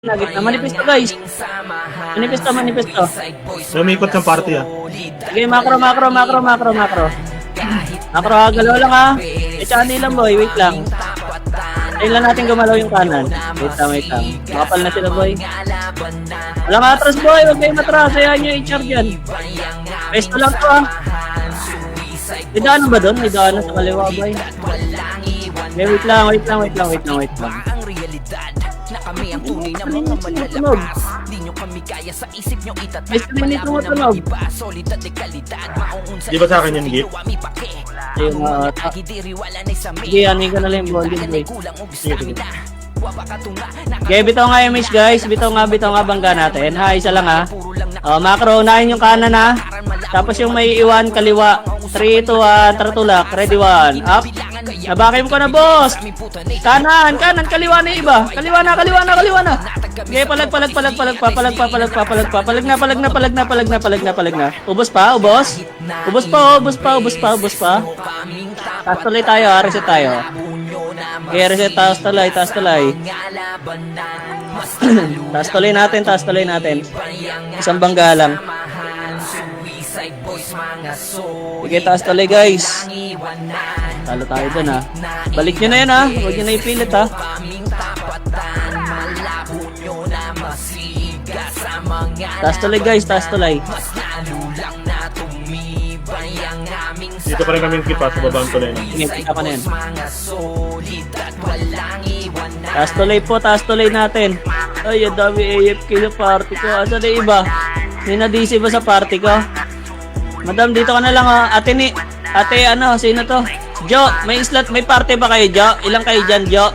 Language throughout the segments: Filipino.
Nugget na. Manifesto guys. Manifesto. Lumikot ng party ah. Sige, macro. Macro ha, galaw lang ha. Chani lang boy, wait lang. Ayun lang natin gumalaw yung kanan. Wait lang. Makapal na sila boy. Walang atras boy, huwag kayong matras. Ayan nyo i-char dyan. Pesto lang to ha. May daanan ba doon? May daanan sa kaliwa boy. Okay, wait lang. Na kami ang tunay na mga malalakas. Di nyo kami kaya sa isip nyo itatak. Wala mo naman iba, solid at dekalidad. Maungun sa Di ba sa akin yun, Gip? Ayun nga. Sige, anin ka na lang yung volume boy. Okay, bitaw nga yung miss guys. Bitaw nga bangga natin. Ha, isa lang ha. Macro, unahin yung kanan ha. Tapos yung may iwan kaliwa. 3, 2, 1, taratulak. Ready 1. Up. Nabakim ko na boss. Kanan, kaliwa na iba. Kaliwa na. Okay, palag na. Ubos pa. Taas tuloy tayo, reset tayo. Okay, reset, taas tuloy. Taas tuloy natin. Isang bangga lang. Sige, taas tuloy guys. Talo tayo dun ha. Balik nyo na yan ha. Huwag nyo na ipilit ha. Taas tuloy guys, Dito pa rin kami kipa sa babang tuloy na. Sige, kita pa na yan. Taas tuloy natin. Ay, ang dami AFK na party ko. Asa na iba? Ninadisi ba sa party ko? Madam, dito ka na lang ha. Ate, sino to? Jo, may slot, may party ba kayo, Jo? Ilang kayo dyan, Jo?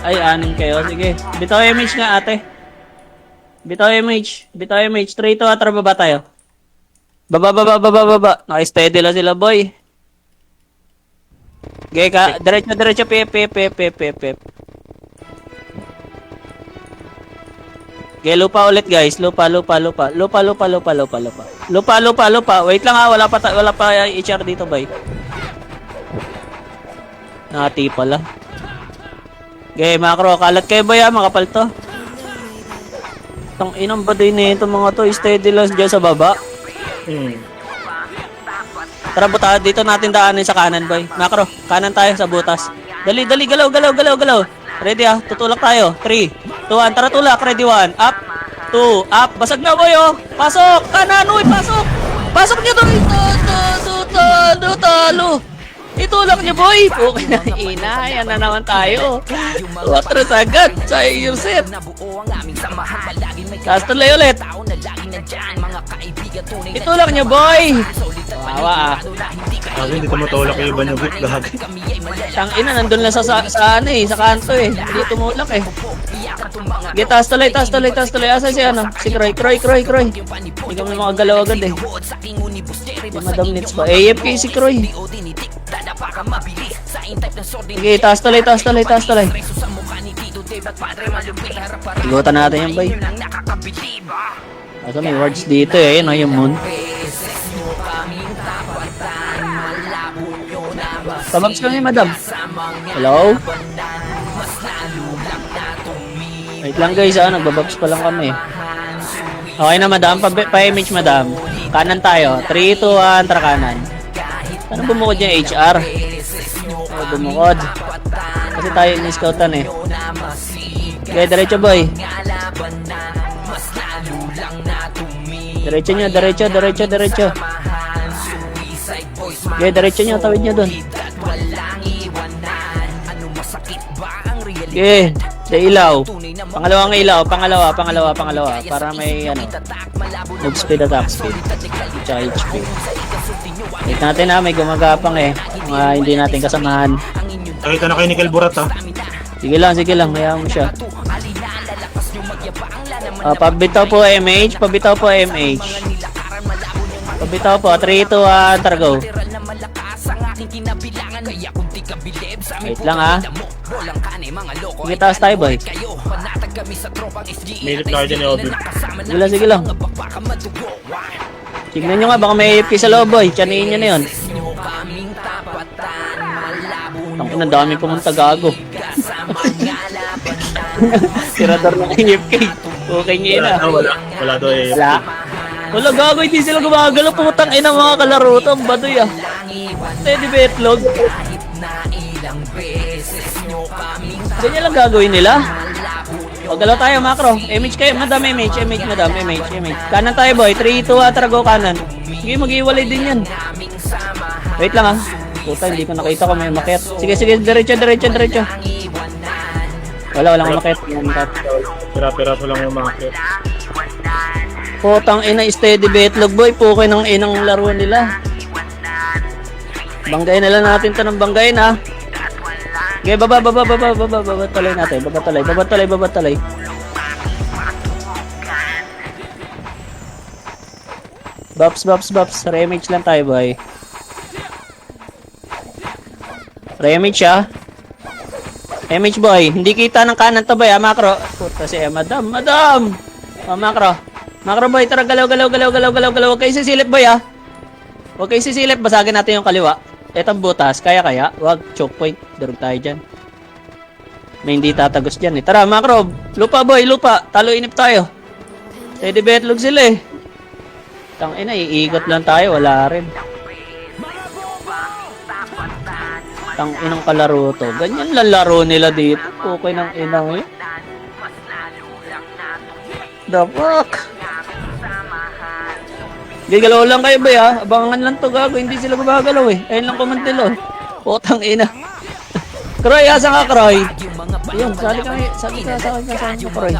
Ay, 6 kayo. Sige. Bitaw MH nga, ate. Bitaw MH. 3 to atra baba tayo. Baba. Naka-steady lang sila, boy. Okay, diretso. Pep. Okay, lupa ulit guys. Lupa. Wait lang ha, wala pa HR dito, boy. Nati pala. Okay, macro, kalat kayo ba yan, makapal to? Tang inang ba din eh, itong mga to, steady lang dyan sa baba. Tara, buta, dito natin daanin sa kanan, boy. Macro, kanan tayo sa butas. Dali, galaw. Ready ah, tutulak tayo. 3, 2, 1, tara tulak. Ready 1, up, 2, up. Basag na, boy oh. Pasok, kanan, uy, pasok. Pasok nyo doon. Talo. Itulak niyo, boy. Okay na, ina. Yan na naman tayo. Watras agad. Sayang yung set. Taas tuloy ulit. Itulak niyo, boy. Wawa ah. Hindi tumutulak yung iba nyo, Gip. Tang ina, nandun lang sa kanto eh. Hindi tumulak eh. Okay, taas tuloy. Asa si ano? Si Croy. Hindi kami makagalaw agad eh. Yung Madam Nits pa. AFK si Croy. Okay, taas tuloy. Igutan natin yan, bay. Asa may wards dito eh. Ayun, yung moon. Pababs kami, madam. Hello? Wait lang guys, nagbababs pa lang kami. Okay na, madam. Pa-image, madam. Kanan tayo. 3, 2, 1, tara kanan. Ano bumukod yung HR? Bumukod. Kasi tayo in-scoutan eh. Okay, diretso boy. Diretso nyo. Okay, diretso nyo. Tawid nyo dun. Okay, sa ilaw. Pangalawang ilaw. Pangalawa. Para may move speed, attack speed. Tsaka HP. Wait natin ha, may gumagapang eh. Mga hindi natin kasamahan. Nakita na kayo ni Kelburat ha. Sige lang, hayaan mo siya. Pabitaw po MH. Pabitaw po, 3, 2, 1, tara go. Wait lang ha. Sige, taas tayo boy. Minute na kayo dyan ni Obi. Sige lang. Tignan nyo nga, baka may AFK sa loob boy. Tiyanin nyo na yun. Ang dami pumunta gago. Tirador ng AFK. Okay niya yun ah. Wala daw eh. Wala. Wala gago, hindi sila gumagalaw. Putang ina mga kalaro to. Ang baduy ah. Teddy Betlog. Ganyan lang gagawin nila. O, galaw tayo, macro. Image kayo, madam, image, madam, image. Kanan tayo, boy. 3, 2, tara, go kanan. Sige, mag-iwalay din yan. Wait lang, ah. Puta, hindi ko nakita kung may umakyat. Sige, diretso. Walang umakyat. Pira-pira lang yung market. Putang ina, steady betlog, boy. Pukay ng inang laro nila. Banggayin na lang natin to ng banggayin, ah. Okay, baba, tuloy natin. Baba, tuloy. Bops. Remage lang tayo, boy. Remage, ah. Remage, boy. Hindi kita ng kanan to, boy, ah, macro. Puta siya, madam. Oh, macro. Macro, boy. Tara, galaw. Huwag kayo sisilip, boy, ah. Huwag kayo sisilip. Basagin natin yung kaliwa. Etong butas, kaya? Wag, choke point. Durog tayo dyan. May hindi tatagos dyan eh. Tara, macro. Lupa, boy, lupa. Talo inip tayo. Teddy betlog sila eh. Tangina, iigot lang tayo. Wala rin. Tanginang kalaro to. Ganyan lang laro nila dito. Okay ng inang eh. The fuck? Gigalaw lang kayo ba ya? Abangan lang to gago, hindi sila gumagalaw eh. Ayun lang kumantil oh. Putang ina. Kroy, asa ka Kroy? Yung, sali ka sa akin Kroy.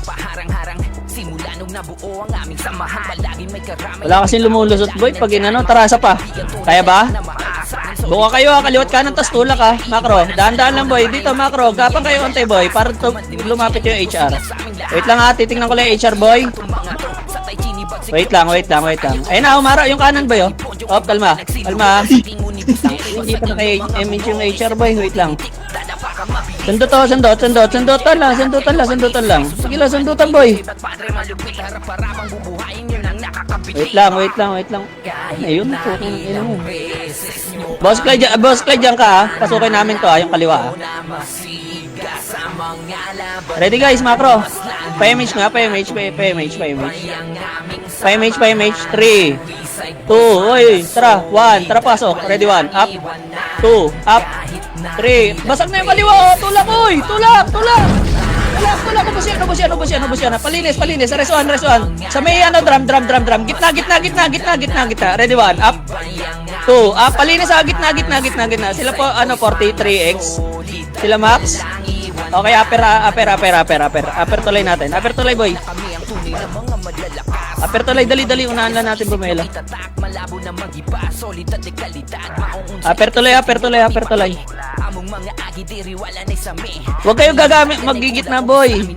Wala kasing lumulusot boy pag inano, tarasa pa. Kaya ba? Buka kayo ha, kaliwat kanan tas tulak ha. Macro, daan-daan lang boy. Dito macro, gapang kayo konti boy para lumapit yung HR. Wait lang ha, titingnan ko lang yung HR boy. Wait lang. Ayun na, umara yung kanan boy oh. Oh, kalma. Hindi pa na kay image yung HR boy. Wait lang. Sundutan lang. Sige lang, sundutan boy. Wait lang. Ayun, puking ina mo. Boss Clyde dyan ka ha. Pasukin namin to ha, yung kaliwa ha. Ready guys, macro. Pa-image nga, pa-image. 3, 2, oy, tara, 1, tara pasok. Ready, 1, up, 2, up, 3. Basag na yung kaliwa, oh, tulak, oy, tulak. Ubus yan. Palinis. Rest 1. Sa may ano, drum. Gitna. Ready, 1, up, 2, up, palinis sa gitna. Sila po, 43x. Sila Max. Okay, upper tuloy natin. Upper tuloy, boy. Upper tuloy, dali. Unahan lang natin bumelo. Upper tuloy. Huwag kayo gagamit, magigit na, boy.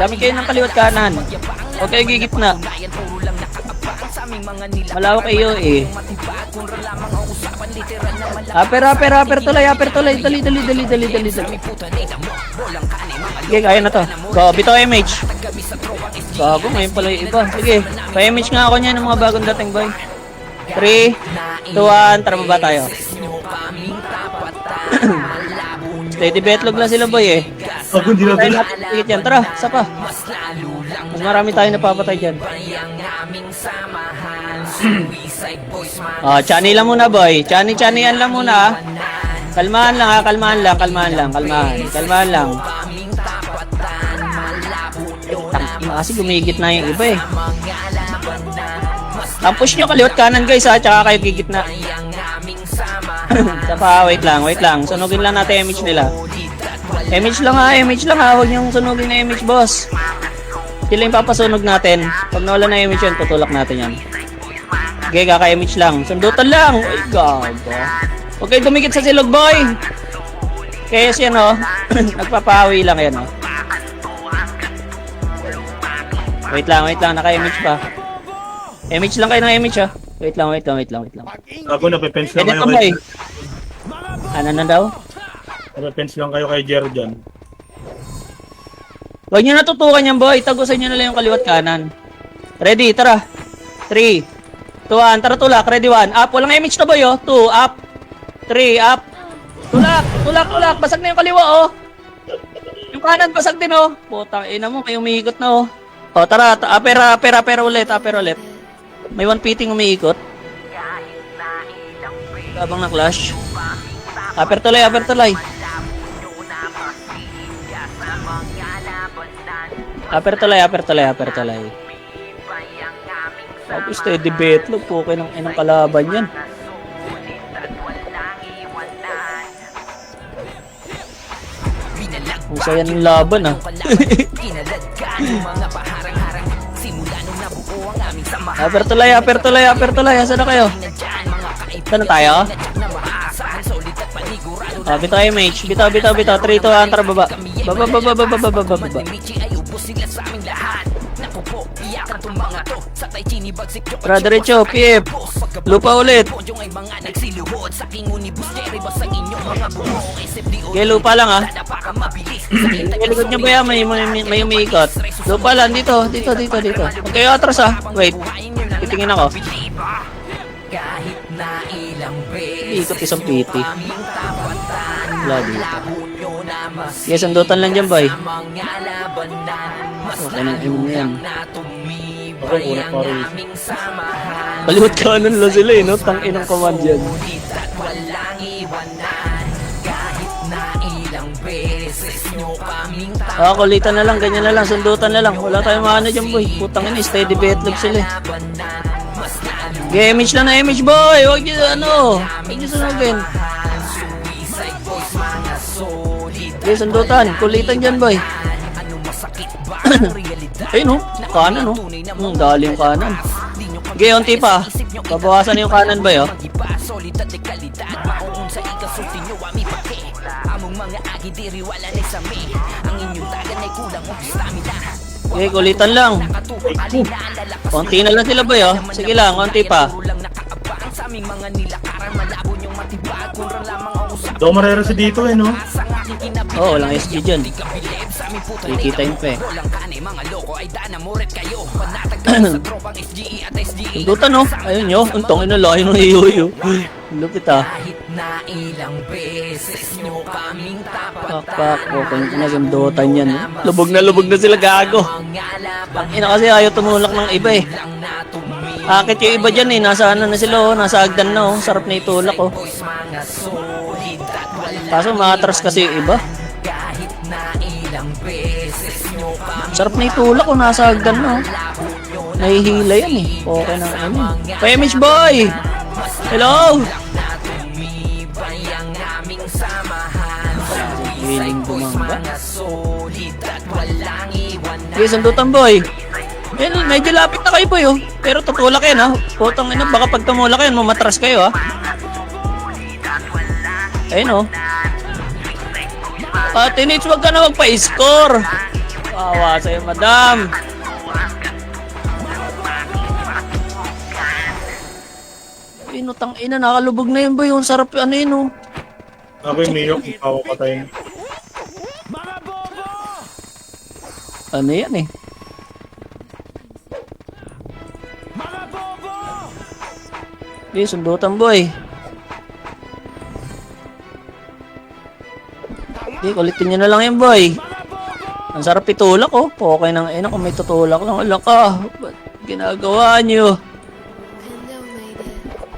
Dami kayo ng kaliwat kanan. Huwag kayo gigit na. Malawak kayo eh. Upper tuloy. Dali. Sige, kaya na to. Go, bitaw image. Bago, ngayon pala yung iba. Sige, pa-image nga ako niyan ng mga bagong dating boy. 3, 2, 1, tara baba tayo. Steady betlog lang sila boy eh. Hindi na Tayo natin tigit yan. Tara, isa pa. Mas marami tayo napapatay dyan. Chani lang muna boy. Chani-chanian lang muna ah. Kalmahan lang. Kasi gumigit na yung iba eh. Ang push nyo kaliwat kanan guys ha, tsaka kayo gigit na. Sapa, wait lang. Sunugin lang natin image nila. Image lang ha, huwag niyong sunugin na image boss. Sila yung papasunog natin. Pag nawala na image yun, tutulak natin yan. Okay, kaka-image lang. Sundutan lang. Uy, gago. Huwag kayo dumikit sa silog boy. Kaya yan o. Nagpapawi lang yan o. Wait lang, naka-image pa. Image lang kayo ng image ha. Wait lang. Ako, nape-fence lang Edit kayo mo kay... Ano na daw? Nape-fence lang kayo kay Jer dyan. Huwag nyo natutukan yan boy. Tagusan nyo na lang yung kaliwat kanan. Ready, tara. 3, 2, 1, tara tulak. Ready, 1, up. Walang image na boy oh. 2, up. 3, up. Tulak. Basag na yung kaliwa oh. kanan, basag din oh. Putang ina mo, may umiikot na oh. O tara, aper ulit. May one piting umiikot. Habang na-clash. Aper tuloy. Aper tuloy. Tapos steady betlog po kayo ng inang kalaban yan. Kung saya ng laban ah. Aper tuloy. Asan na kayo? Saan na tayo? Bitaw kayo mage. Bitaw. 3, 2, 1, tara baba. Baba. Tara, diretso, PF. Lupa ulit. Okay, lupa lang ah. Likod nyo ba yan? May umiikot. Lupa lang, dito. Okay, atras ah. Wait, titingin ako. Iikot isang PT. Wala dito. Okay, sandutan lang dyan, boy. Okay, nang inom yan. Okay, una pa rin. Kaliwat kanan lang sila eh, no? Tang-inang command yan. Kulitan na lang, ganyan na lang, sundutan na lang. Wala tayong maano dyan, boy. Putang ina, steady betlog sila eh. Okay, image lang na image, boy. Huwag nyo, huwag nyo sunugin. Okay, sundutan. Kulitan dyan, boy. Ayun, no? Kanan, no? Dali yung kanan. Okay, unti pa. Babawasan yung kanan, boy, oh. Okay, kulitan lang. Konti na lang sila, boy, oh. Sige lang, konti pa. Daw marera si dito eh, no? Oo, walang SG dyan. Kikita yung pe. Tundutan, no? Ayun nyo. Untong inalayo ng iyuyo. Lupit, ah. Pak. Okay, nasundutan yan. Lubog na sila, gago. Ina kasi ayaw tumulak ng iba, eh. Akit yung iba dyan, eh. Nasa ano na sila, oh. Nasa agdan na, oh. Sarap na itulak, oh. Kaso maatras kasi yung iba. Sarap na itulak kung nasa hagdan na. Nahihila yan eh. Okay na ano. PMH boy! Hello! Willing bumamba. Okay, sandutan boy. Yan, medyo lapit na kayo boy oh. Pero tutulak yan ha. Putang ina, baka pag tumulak yan, mamatras kayo ha. Ayun oh. Teenage, wag ka na magpa-score. Awa sa'yo, madam. Inutang ina, nakalubog na yun ba yung sarap ano yun oh. Ako yung Miyok, ikaw patayin. Ano yan eh. Okay, sundutan boy. Okay, kulitin nyo na lang yan boy. Ang sarap itulak oh. Okay nang ina kung may tutulak lang. Wala ka. Ba't ginagawa nyo?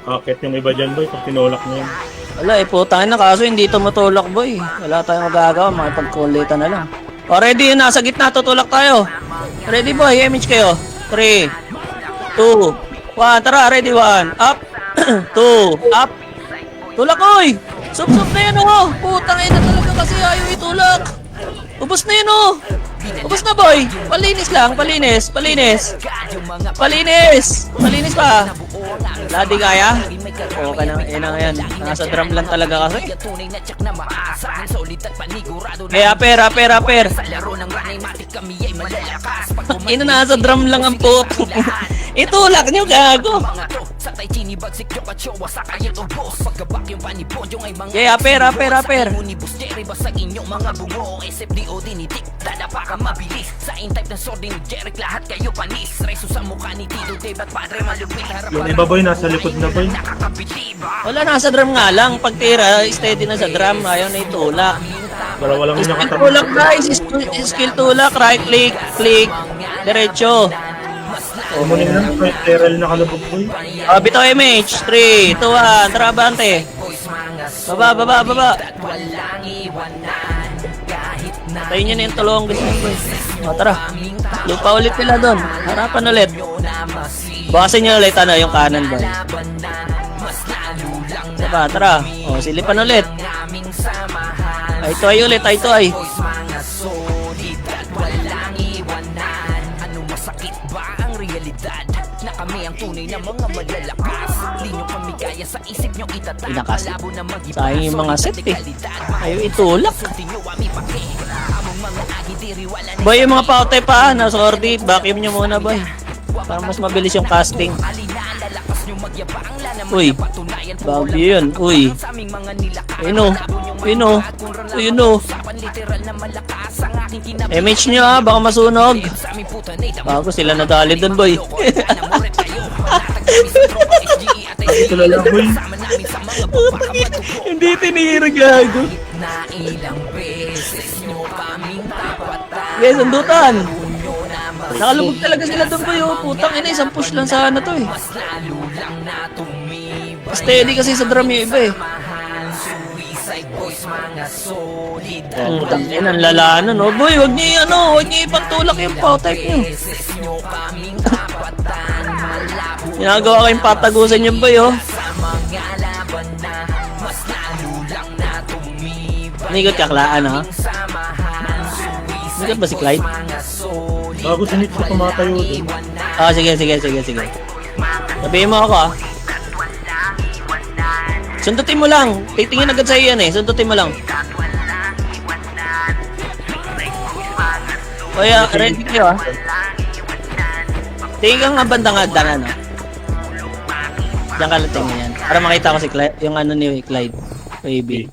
Akit yung iba dyan boy, pag tinulak na yun. Wala eh, putangin na kaso hindi tumutulak boy. Wala tayong magagawa, makipagkulitan na lang. O ready yun, nasa gitna, tutulak tayo. Ready boy, image kayo. 3, 2, 1, tara, ready 1, up, 2, up. Tulak oy! Sup-sup na yan oh! Putang ina talaga kasi ayaw itulak. Ubus na yun oh! Ubus na boy! Palinis lang, palinis. Palinis pa! Ladi kaya? Okay na, yan. Nasa drum lang talaga kasi. Kaya aper. Ina, nasa drum lang ang puto. Itulak nyo, gago. Kaya aper. Yung iba boy, nasa likod na boy. Wala, nasa drum nga lang. Pag tira, steady na sa drum. Ayaw na itulak. Dalawa lang yung Skill nakatabi. tulak guys, skill tulak, right click, click, diretso. Kumunin lang, kahit Terrell nakalubog boy. Bitaw image, 3, 2, 1, tara bante. Baba, baba, baba. Tayo nyo na yung tulong gusto nyo boy. Tara, lupa ulit nila doon. Harapan ulit. Bukasin nyo ulit yung kanan boy. Tara, tara. Silipan ulit. Ay ulit, ay. Na kami ang tunay na mga malalakas. Di nyo kami kaya sa isip nyo itatak. Pinakas. Malabo na mag-iba. Sayang yung mga set eh. Ayaw itulak. Sulti nyo ami pake. Among mga agidiriwala na Boy, yung mga pautay pa, nasa orbit, vacuum nyo muna boy. Para mas mabilis yung casting. lalakas nyo magyabang. Lana Uy, patunayan bago yun. Uy, sa aming mga nilakas. ayun o. Ayun o. Ayun o. Literal na malakas ang aking kinabang. Image nyo ha, baka masunog. Sa aming puta na Bago sila nadali dun boy. Ito lang boy. Hindi tinira gago. Na ilang beses nyo kaming tapatan. Guys, sundutan. Nakalubog talaga sila dun boy. Putang ina, isang push lang sana to eh. Mas lalo lang na tumibay. Steady kasi sa drum yung iba eh. Mahan, suicide boys, mga solid. Putang ina, ang lala na no. Boy, wag niyo ipantulak yung pow type nyo. Beses nyo kaming tapatan. Malabo Ginagawa kayong patagusan yung boy oh. sa mga laban na. Mas lalo lang na tumibay. Nigot kaklaan ha. Samahan, suicide Nigot ba si Clyde? mga solid. Bago si Nick sa tumatayo din. Sige. Sabihin mo ako ah. Sundutin mo lang. Titingin agad sa'yo yan eh. Sundutin mo lang. Kaya, ready kayo ah. Tingin ka nga bandang hagdan ano. Diyan ka lang tingin yan. Para makita ko si Clyde, yung ano ni Clyde. Baby.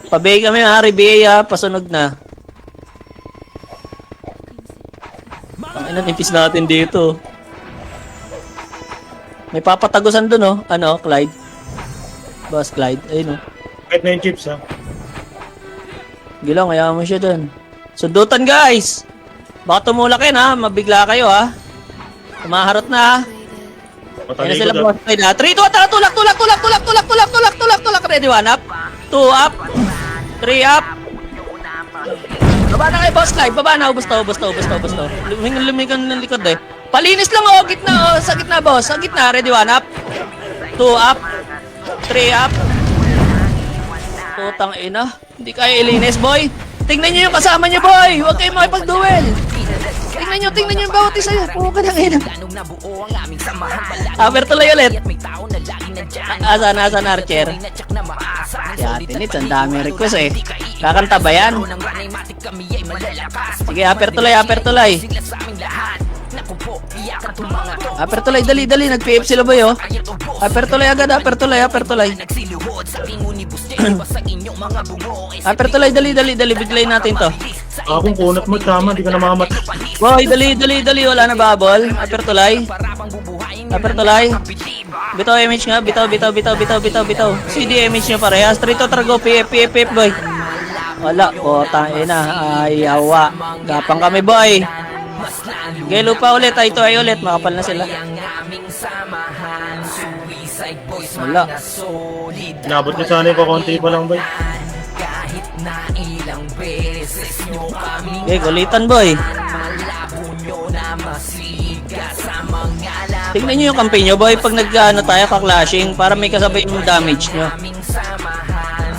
Pabay kami ha, RBA ha. Pasunog na. Ang nipis natin dito. May papatagusan dun oh. Ano, Clyde? Boss Clyde. Ayun oh. Kahit na yung chips ha. Gilang, kaya mo siya dun. Sundutan guys! Baka tumulakin ha. Mabigla kayo ha. Tumaharot na ha. Ayun na Matalikod sila ha. boss Clyde ha. 3, 2, tara, tulak. Ready, 1 up. 2 up. 3 up. Baba na kayo boss Clyde. Baba na. Ubus to. Lumingan ng likod eh. Palinis lang oh. Gitna oh. Sa gitna boss. Sa gitna. Ready, 1 up. 2 up. 3 up. Putang ina. Hindi kaya ilinis boy. Tingnan nyo yung kasama nyo boy. Huwag kayong makipag-duel. Tingnan nyo yung bawat isa. Puka ng ina. Ganong nabuo ang aming samahan. Palagi Aber tuloy ulit. at may tao na laging nandyan. Asan Archer? Natsak na maasa. Kaya tinit. Ang dami request eh. Kakanta ba yan? Nang ranaymatic kami ay malalakas. Sige, aper tuloy. Sila sa aming lahat. Naku po, iyakan itong mga to. Aper tuloy, dali. Nag-PF sila boy oh. Kaya to boss. Aper tuloy agad, aper tuloy. Nagsiluhod sa aking unibus. Iba sa inyong mga bungo. Aper tuloy, dali. Biglayin natin to. Akong kunat mo, tama, di ka namamatay. Boy, dali. Wala na babol. Aper tuloy. Bitaw image nga. Bitaw. CD image nyo parehas. 3 to trago. PF boy. Wala. Putang ina. Ayawa. Gapang kami boy. Okay, lupa ulit. Ay ulit. Makapal na sila. Ang aming samahan. Suicide boys, Wala. mga solid. Inabot niyo sana yung kakonti pa lang, boy. Kahit na ilang beses nyo kami Okay, kulitan boy. malabo nyo na masiga sa mga laban. Tingnan nyo yung kampi nyo boy. Pag tayo ka-clashing. Para may kasabay yung damage nyo. Aming samahan.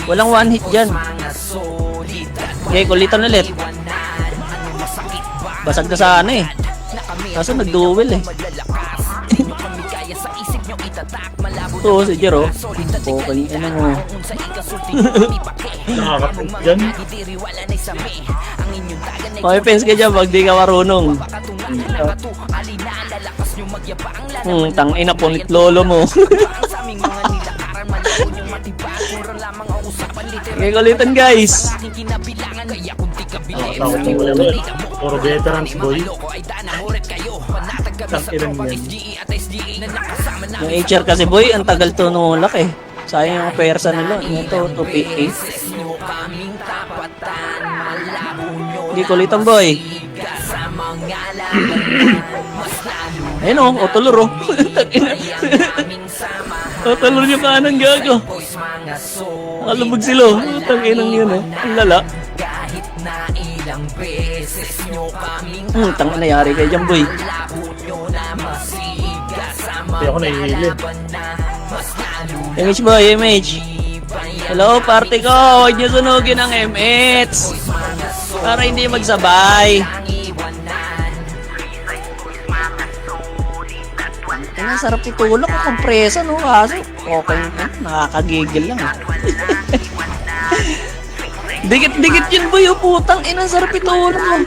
Walang one hit dyan. Mga solid at Okay, kulitan ulit. iwanan. Ano masakit ba? Basag na sana eh. Na kami Kaso nag-duel eh. malalakas. Di nyo kami kaya sa isip nyo itatak. Malabo Ito si Jero. solid at Okay, ano mo. kung sa ikasulti nyo kami pake. Nakakapit dyan. Agidiriwala na isami. Ang inyong dagan ay Okay, fence ka dyan pag di ka marunong. Pakatungan na bato, alina, lalakas nyo magyabang, lalaman Tangina punit lolo mo. ang sa aming mga nilakaran, malabo nyong matibag, mura lamang ang usapan, literal. Okay, kulitan guys. Aking kinabilangan, kaya kung di ka bilhin, Takot mo wala boy. Puro veterans, boy. maloko ay dana, muret kayo, panatag kami sa Tangina tropang yan. SGE at SDA na nakasama namin. Yung HR kasi boy, ang tagal tumulak eh. Sayang yung persa nila. Ito, 250. Hindi kulitan, boy. Ayun o, otolor o. Otolor yung kanan, gago. Nakalubog sila o. Tanginang yun o. Ang lala. Tangin na yari kayo dyan, boy. Hindi ako nahihili. MH boy, MH. Hello, party ko. Huwag niyo sunugin ang MH. Para hindi magsabay. Ang sarap itulak ang kompresa, no? Kaso, okay na. Nakakagigil lang. Dikit-dikit yun, boy. Oh, putang ina, sarap itulak. Oh.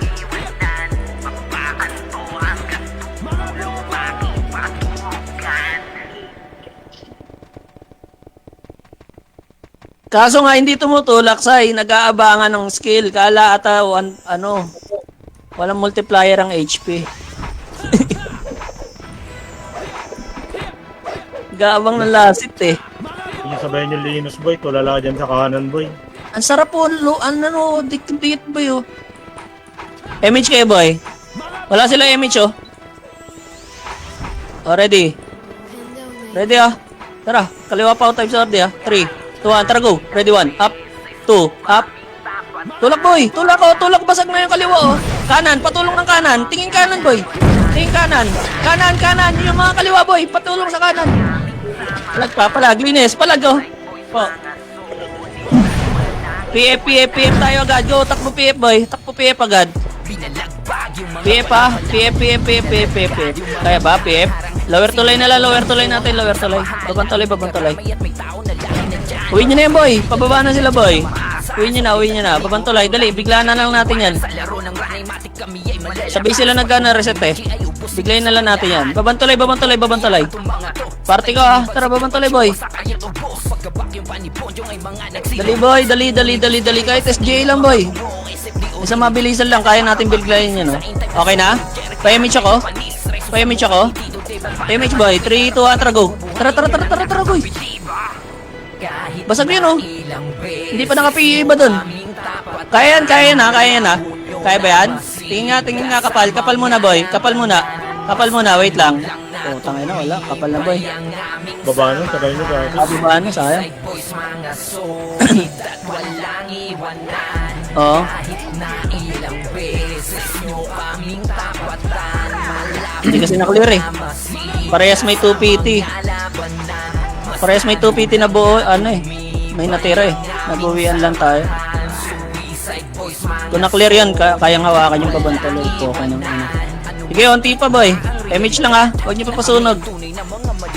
Kaso nga hindi tumutulak, Sai, nag-aabangan ng skill. Kala ata walang multiplier ang HP. Gaabang ng lasit eh. Hindi sabayan yung Linus, boy. Tulala dyan sa kanan, boy. Ang sarap po, dikit-dikit boy oh. MH kayo boy. Wala sila MH oh. Oh, ready. Ready ah. Tara, kaliwa pa ako type sa ordi ah. 3, 2, 1, tara go. Ready 1, up, 2, up. Tulak boy, tulak oh, tulak basag na yung kaliwa oh. Kanan, patulong ng kanan. Tingin kanan boy. Tingin kanan. Kanan, yung mga kaliwa boy, patulong sa kanan. Palag, linis, palag oh. Oh. PF tayo agad. Go, takbo PF boy. Takbo PF agad. PF ah. PF. Kaya ba, PF? Lower tulay na lang, lower tulay natin, lower tulay. Babang tulay. Uwi nyo na yan, boy. Pababa na sila, boy. Uwi nyo na. Babang tulay. Dali, biglaan na lang natin yan. Sabay sila reset eh. Biglayin na lang natin yan. Babang tulay. Party ko ah. Tara, babang tulay, boy. Dali, boy. Dali. Kahit SGA lang, boy. Isang mabilisan lang. Kaya natin biglayin yan, no? Okay na? Pa-image ako. Pa-image, boy. 3, 2, 1, tara, go. Tara, boy. Basag yun, oh. Hindi pa naka-PE iba dun. Kaya yan, ha. Kaya ba yan? Tingin nga, kapal. Kapal muna, boy. Kapal muna, wait lang. Oh, tangay na, wala. Kapal na, boy. Baba nun, sabay nyo ka. Baba na, sayang. Oo. Hindi kasi na-clear eh. Parehas may 2PT. Na buo, may natira eh. Nabuwian lang tayo. Kung na-clear yan, kayang hawakan yung babantalo. Okay ng ano. Sige, onti pa boy. MH lang ha. Huwag niyo pa pasunog.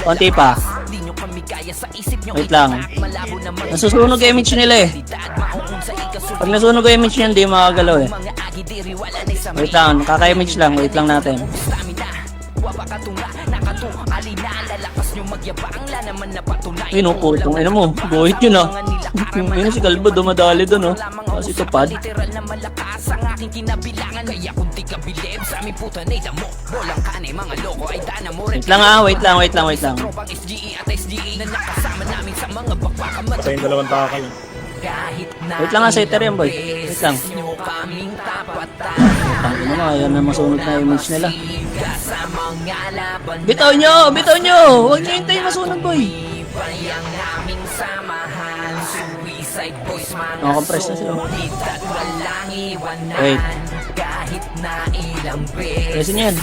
Onti pa. Wait lang. Nasusunog MH nila eh. Pag nasunog MH niyan, hindi makagalaw eh. Wait lang, kaka-MH lang. Wait lang natin. Pinuputong ina mo. Buhit yun ah. Yung si Kalbo dumadali dun oh. Kasi tupad. Wait lang. Patay yung dalawang takal. Wait lang nga, setter yan boy. Wait lang. Tangin na ayan na masunog na image nila. Bitaw nyo! Huwag nyo hintayin masunog boy. Compress na sila. Wait. Presin nyo yan.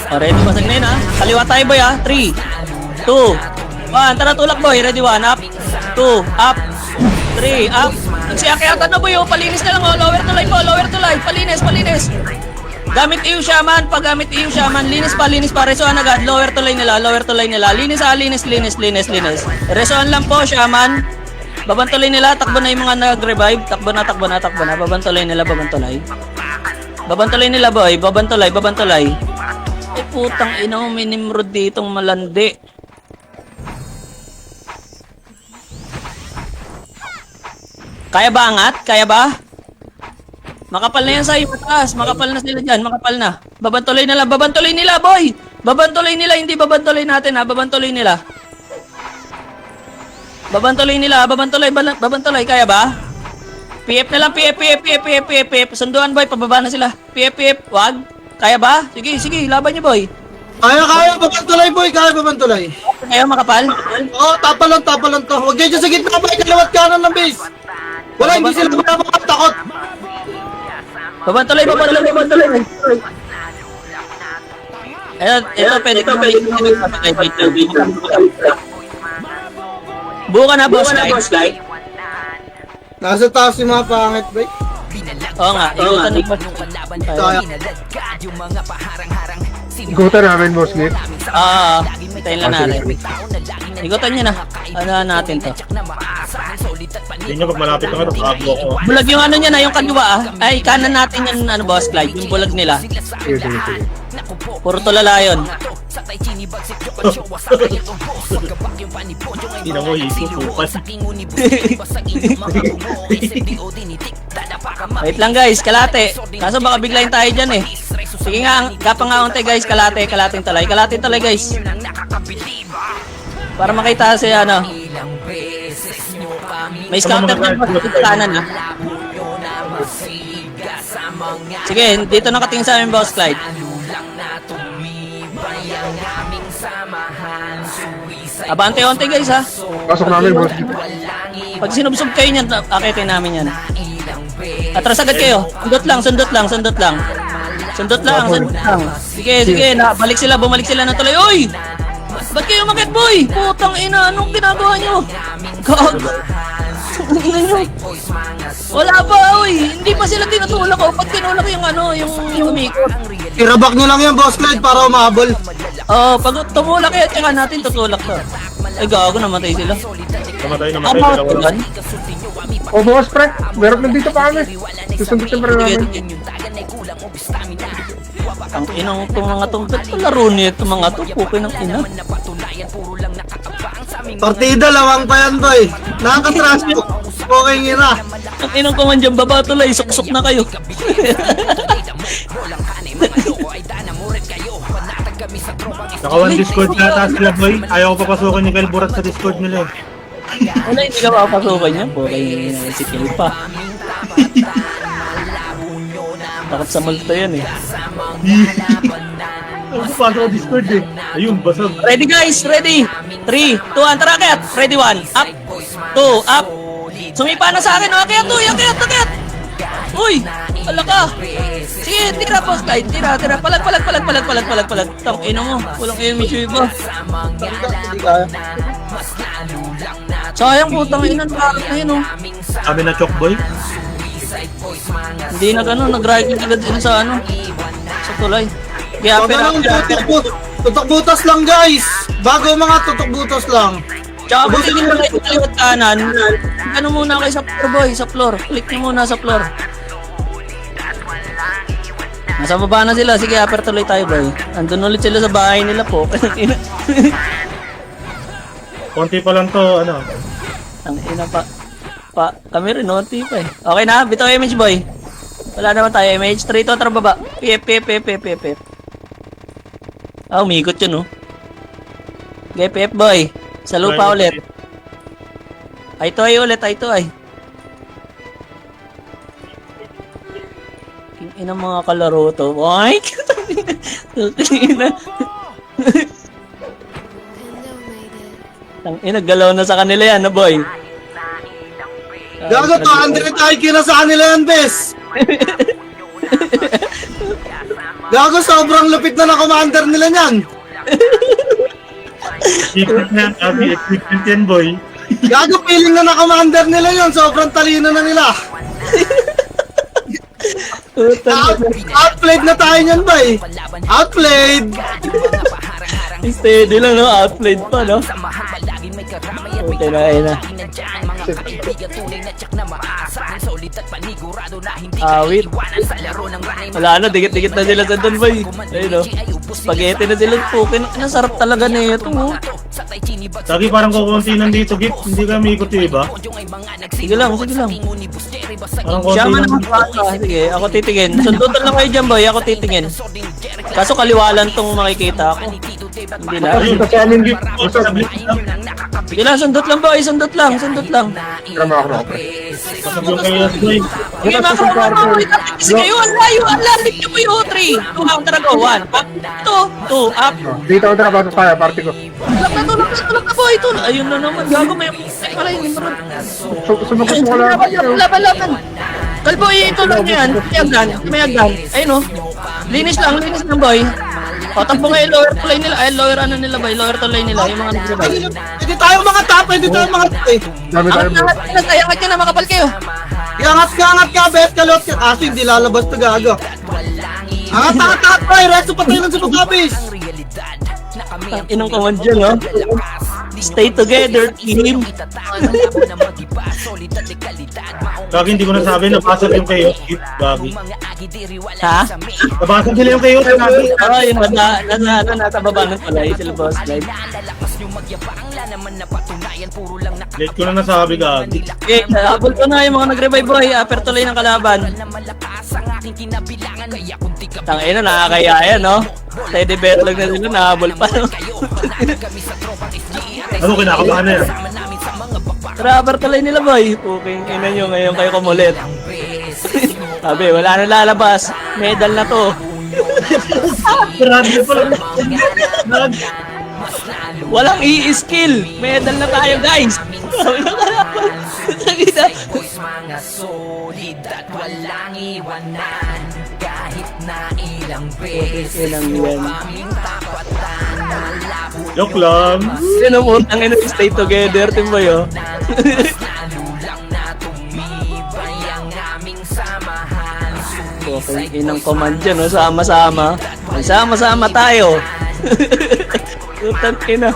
Ready, basag na yun ha. Kaliwa tayo boy ha. 3, 2, 1. Tara tulak boy. Ready 1. Up. 2. Up. 3. Up. Nagsiakyatan na boy. Palinis na lang oh. Lower tulay. Palinis. Gamit iyo shaman. Pag gamit iyo shaman. Linis pa. Resoan agad. Lower tulay nila. Linis. Resoan lang po shaman. Babantulay nila. Takbo na yung mga nag-revive. Takbo na. Babantulay nila. Babantulay nila boy. Babantulay. Eh putang ina mo. Minimrod ditong malandi. Kaya ba angat? Kaya ba? Makapal na yan sa'yo, mataas. Makapal na sila dyan, makapal na. Babantulay nila, boy! Babantuloy nila, hindi babantuloy natin ha. Babantuloy nila. Babantuloy. Kaya ba? PF na lang, PF. Sunduan boy, pababa na sila. PF. Wag. Kaya ba? Sige, laban niyo boy. Kaya, babantuloy boy, kaya babantuloy. Kayo makapal? Oo, tapalon to. Huwag kayo dyan sa gitna boy, kalawat kanan ng base. Wala, hindi sila makakatakot. Babantuloy. Ayun, ito pwede ko buka na boss light. Nasa taas yung mga pangit boy. Oo nga, ikutan ni boss. Ikutan namin, boss Nick. Tayin lang natin. Ikutan nyo na. Ano natin to? Hindi nyo pag malapit na bago ako. Bulag yung ano niya na, yung kaliwa Ay, kanan natin yung ano boss Clyde, yung bulag nila. Sige. Puro tulala yun. Hindi na mo isusupas. Wait lang guys, kalate. Kaso baka biglayin tayo dyan eh. Sige nga, kapang nga unti guys, kalating talay guys. Para makita si ano. May scouter dyan dito kanan ha. Sige, dito nakatingin sa amin boss Clyde. Abante onti guys ha. Pasok namin, boss Nick. Pag sinubsob kayo niyan, akitin namin yan. Atras agad kayo. Sundot lang. Sige, bumalik sila ng tuloy. Oy! Ba't kayo umakit, boy? Putang ina, anong ginagawa nyo? Gag. Wala pa, oy. Hindi pa sila tinutulak ko. Pag tinulak yung ano, yung umikot. Irabak nyo lang yan boss Clyde para umabol. Pag tumulak kayo, tsaka natin tutulak to. Ay, gago, namatay sila. Namatay Bawat sila. tulan? O, boss, pre. Meron nandito pa kami. Susundutin pa rin namin. Ang inang itong mga tong laro niya itong mga to, pukin ng ina. Partida, lawang pa yan boy. Nakakatranspo. Okay ngira. Ang inang ko man dyan, baba tulay, suksok na kayo. Naka-one Discord yata sila boy. Ayaw ko papasukin yung Kelburat sa Discord nila eh. Wala, hindi ka papasukan niya. Pukin na si Kill pa. Takot sa multo yan eh. Ako pasok sa Discord eh. Ayun, basag. Ready guys, ready. 3, 2, 1, tara akyat. Ready 1, up. 2, up. Sumipa na sa akin, akyat. Uy, ala ka. Sige, tira post light, tira. Palag. Tang ino mo, walang emission iba. Sayang putang ina, bakit na yun oh. Kami na chok boy. Hindi nag-ride agad din sa ano. Sa tulay. Kaya Tutok butas lang guys. Bago mga tutok butas lang. Tsaka kung tingin mo na yung kaliwat kanan, ano muna kayo sa floor boy, sa floor. Click nyo muna sa floor. Nasa baba na sila, sige upper tuloy tayo boy. Andun ulit sila sa bahay nila po. Konti pa lang to, ano. Ang ina pa. Kami rin, nonti pa eh. Okay na, bitaw image boy. Wala naman tayo image. Straight to, tara baba. PF. Umikot yun oh. Okay, PF boy. Sa lupa ulit. Ay to ay. Ina mga kalaro to. Ay! Ina, galaw na sa kanila yan, na boy. Gago to, Andre tayo kina sa kanila yan, bes. Gago, sobrang lupit na commander nila niyan. Secret na, equipment yan boy. Gago, feeling na commander nila yun. Sobrang talino na nila. Outplayed na tayo niyan, bay. Outplayed. Steady lang, no? Outplayed pa, no? Okay na. Awit. Wala na, dikit-dikit na sila sa doon, boy. Ayun, no? Spaghetti na sila. Okay, nasarap talaga na ito, oh. Lagi parang kukunti nandito, Gip. Hindi kami ikot yung iba. Sige lang, sige lang. Parang konti Siya man lang. ang magpasa. Sige, ako titingin. Sundutan lang kayo dyan, boy. Ako titingin. Kaso kaliwalan tong makikita ako. Hindi na. Ayun, Dito sa amin, Gip. Sige lang, sundot lang, boy. Sundot lang, sundot lang. Tama ako na, pre. Pasok yung kayo, boy. Sige, makakamamawit natin. Sige, yun, layo. Ang lalim niyo po yung 3. 2 up, tara, go. 1 up. 2 up. Dito ako nakapasok tayo, party ko. Tulak na, boy. Tulak. Ayun na naman. Gago, may pala yung naman. Sumagot mo lang. Laban. Kalboy, ito lang yan. May agdan. Ayun o. Linis lang, boy. O, tampo nga yung lower to line nila. Ay, lower ano nila, boy. Lower to line nila. Yung mga nagsabay. Pwede tayo mga top, pwede tayo mga top eh. Dami tayo, bro. Angat ka na, makapal kayo. Angat ka, bet, kalot ka. Kaso hindi lalabas to gago. Angat, boy, resto pa tayo ng supakabis. Inang command dyan, no? Stay together, team. Lagi hindi ko nasabi, nabasag yung kayo, Gip. Lagi. Ha? Nabasag nila yung kayo, lagi. Oo, yung nasa baba ng palay. Sila boss, like. Late ko na nasabi, Gagi. Okay, habol ko na yung mga nag-revive, boy. Upper tuloy ng kalaban. Tangina, nakakaya yan, no? Steady betlog na sila, nahabol pa, no? Ano, kinakabahan na yan? Tara, upper tuloy nila, boy. Okay, ina nyo, ngayon kayo kumulit. Sabi, wala na lalabas. Medal na to. Grabe pala. Walang i-skill. Medal na tayo, guys. Sabi na kalaban. Sagita. Mga solid at walang iwanan. Kahit na ilang beses Ilang yan. aming tapatan. Malabo Joke lang. Sino mo? Ang ino, stay together, team boy, oh. lalo lang na tumibay ang aming samahan. Okay, inang command dyan, oh. Sama-sama. Sama-sama tayo. Tutan, ina.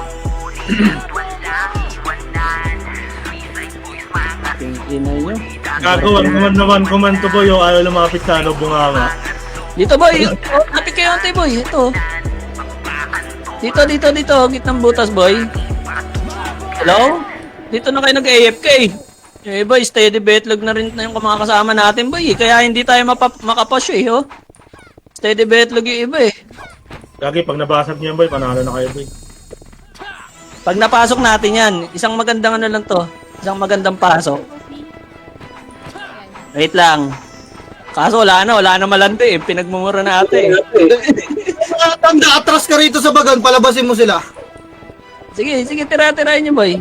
Ina nyo. Gagawan command to, boy. Ayaw lumapit sa ano, bunganga. Dito, boy. Oh, lapit kayo, ante, boy. Ito. Dito. Gitnang butas, boy. Hello? Dito na kayo nag-AFK. Eh, boy, steady betlog na rin na yung mga kasama natin, boy. Kaya hindi tayo makapush, eh, oh. Steady betlog yung iba, eh. Gagi, pag nabasag niya, boy, panalo na kayo, boy. Pag napasok natin yan, isang magandang ano lang to. Isang magandang pasok. Wait lang. Kaso wala na malante, eh. Pinagmumura natin, eh. Tanda, atras ka rito sa bagan, palabasin mo sila. Sige, tira-tirahin nyo, boy.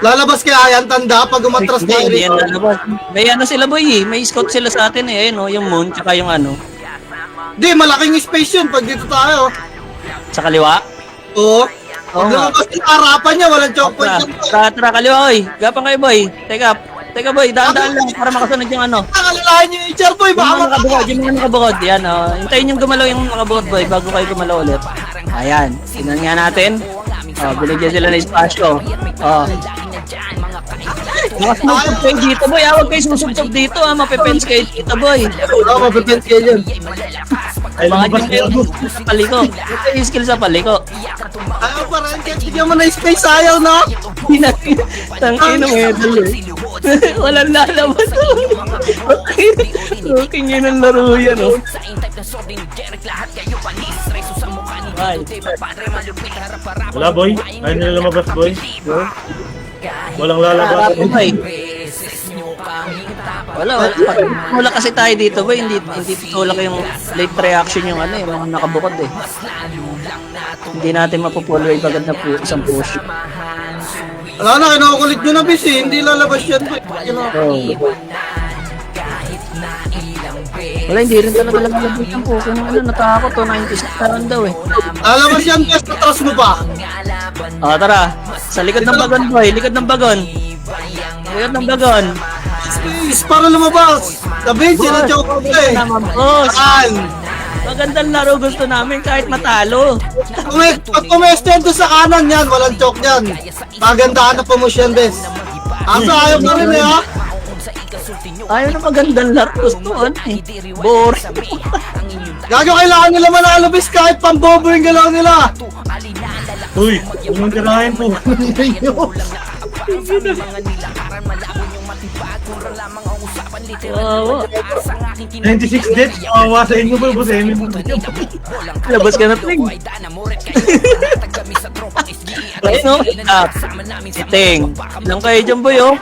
Lalabas kaya yan, tanda, pag umatras tayo Hindi yan rito. lalabas. May ano sila, boy, eh. May scout sila sa atin, eh. Ayun, oh, yung moon, tsaka yung ano. Di, malaking space yun pag dito tayo. Sa kaliwa. Oo. Oo Pag nga. lumabas yung harapan niya, walang choke point yan. Tara, kaliwa, oy. Gapang kayo, boy. Teka, boy. Daan-daan lang para makasunod yung ano. Nakalalahan niyo yung HR boy, Yung baka mga nakabukod, yung mga nakabukod. Yan, oh. Hintayin yung gumalaw yung nakabukod, boy, bago kayo gumalaw ulit. Ayan. Tingnan nga natin. Oh, binigyan sila ng espasyo. Oh. Mga susubsob kayo dito, boy. Huwag kayo susubsob dito, ah. Mapipens kayo dito, boy. Oo, mapipint kayo dyan. Ay, Mga lumabas dyan kayo kayo. sa paliko. Ito yung skill sa paliko. Ayaw pa rin, kaya bigyan mo na space, ayaw, no? Tangin ng medal, eh. Walang lalabas. Okay yun ang laro yan, oh. Ay. Wala, boy. Ayaw nila lumabas, boy. Walang lalabas. Boy. Wala. Wala kasi tayo dito, boy. Hindi tutulak yung late reaction yung ano, yung mga nakabukod, eh. Hindi natin mapupulway agad na isang push. Wala na, kinukulit nyo na bis eh. Hindi lalabas yan boy. Oh. Wala, hindi rin talaga lalabas yung push. Yung ano, natakot, oh. 96 taon daw, eh. Lalabas yan, best, atras mo pa. Oh, tara. Sa likod ng bagon, boy. Likod ng bagon. Likod ng bagon. Space para lumabas. Sabihin sila choke point eh. Tama, boss. Saan? Magandang laro gusto namin kahit matalo. Pag pumestento sa kanan yan, walang choke yan. Magandaan na promotion, best. Asa ayaw ka rin eh, ha? Ayaw na magandang laro gusto, ano, eh. Boring. Gago, kailangan nila manalo bis kahit pambobo yung galaw nila. Uy, yung tirahin po. Oo. 96 deaths, kawawa sa inyo boy, boss Emil. Labas ka na, Ting. Ayun, no? Ting. Ilang kayo dyan, boy, oh.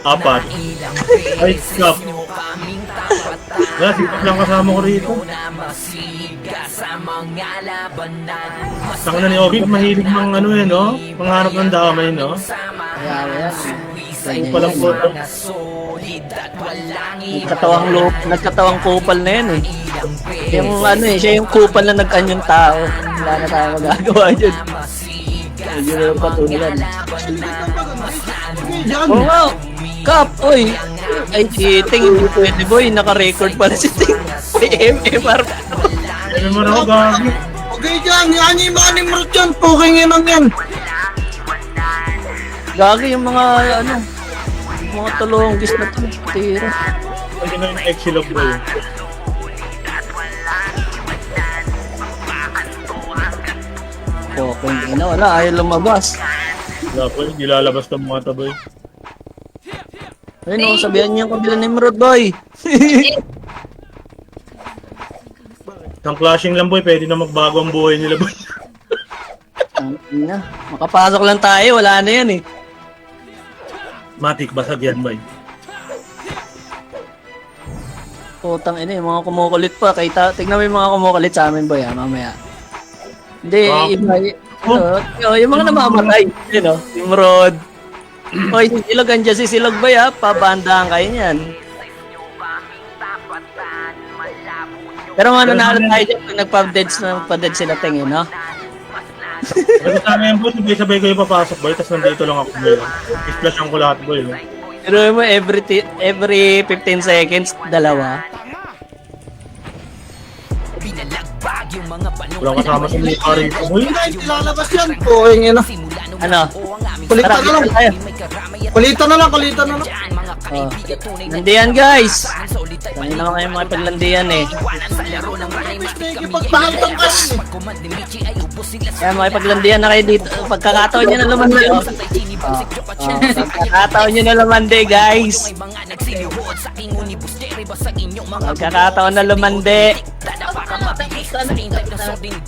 4. Ay, stop. Wala, sipat lang kasama ko rito. Saka na ni Obi, mahilig mang ano eh, no? Pangharap ng damay, no? Kaya, Yung palang po ito. Nagkatawang kupal na yan, eh. Yung ano eh, siya yung kupal na nag-anyong tao. Wala na tayo magagawa dyan. Medyo na yung patulan. Oo nga, Kap, oy. Ay, si Ting, hindi pwede, boy. Naka-record pala si Ting. MMR. Ano mo na ako, gagi. Okay dyan, yan yung mga nimrod dyan. Puking inang yan. Gagi yung mga, ano, mga tulonggis na to. Tira. Pwede na yung exilog boy. Okay, wala, ayaw lumabas. Wala po, hindi lalabas ng mga taboy. Ayun, sabihan niyo yung kabila ni Nimrod, boy. Ang clashing lang boy, pwede na magbago ang buhay nila boy. Ang ina, makapasok lang tayo, wala na yan eh. Matik, basag yan boy. Putang ina, yung mga kumukulit pa. Tignan mo yung mga kumukulit sa amin, boy, mamaya. Hindi, iba, yung mga namamatay, yun o, Nimrod. Hoy, si Silog, andyan si Silog, boy, ha, pabandahan kayo niyan. Pero mananalo tayo dyan pag nagpa-dead sila tingin, no? Kasi sa amin boy, sabay-sabay kayo papasok boy, tapos nandito lang ako boy. I-splashan ko lahat boy. No? Pero mo, every 15 seconds, dalawa. Walang kasama sa mukha rito boy. Hindi lalabas yan. Puking ina. Ano? Kulitan na lang. Tayo. Kulitan na lang, kulitan na lang. Oh. Landian, guys! Kami naman kayo mga paglandian eh. Pagpahantang ka. Kaya makipaglandian na kayo dito. Pagkakataon nyo na lumandi. Oh. Pagkakataon nyo na lumandi, guys. Pagkakataon na lumandi.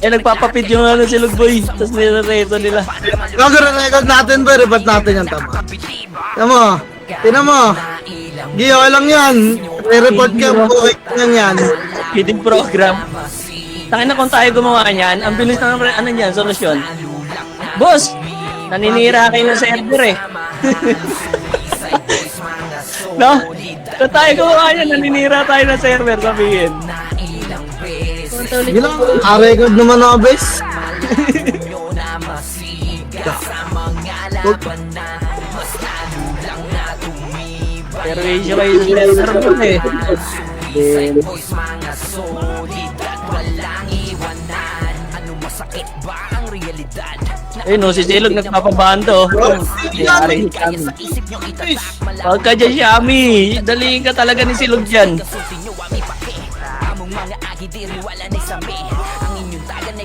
Eh, nagpapapid yung ano si Lugboy. Tapos nire-reto nila. Gagawin-record natin ba? Report natin yan, tama. Tinan mo. Tinan mo. Di, okay lang yan. Re-report ka. Puking yan. Kidding program. Tangin na kung tayo gumawa niyan, ang bilis na ano niyan, solusyon. Boss! Naninira kayo ng server eh. No? Kung tayo gumawa niyan, naninira tayo ng server, sabihin. Sige lang. Record naman ako, bes. Pero issue kayo sa server mo eh. Then, eh no, si Silog nagpapabando. Yari kami. Huwag ka dyan, Shami. Daliin ka talaga ni Silog dyan.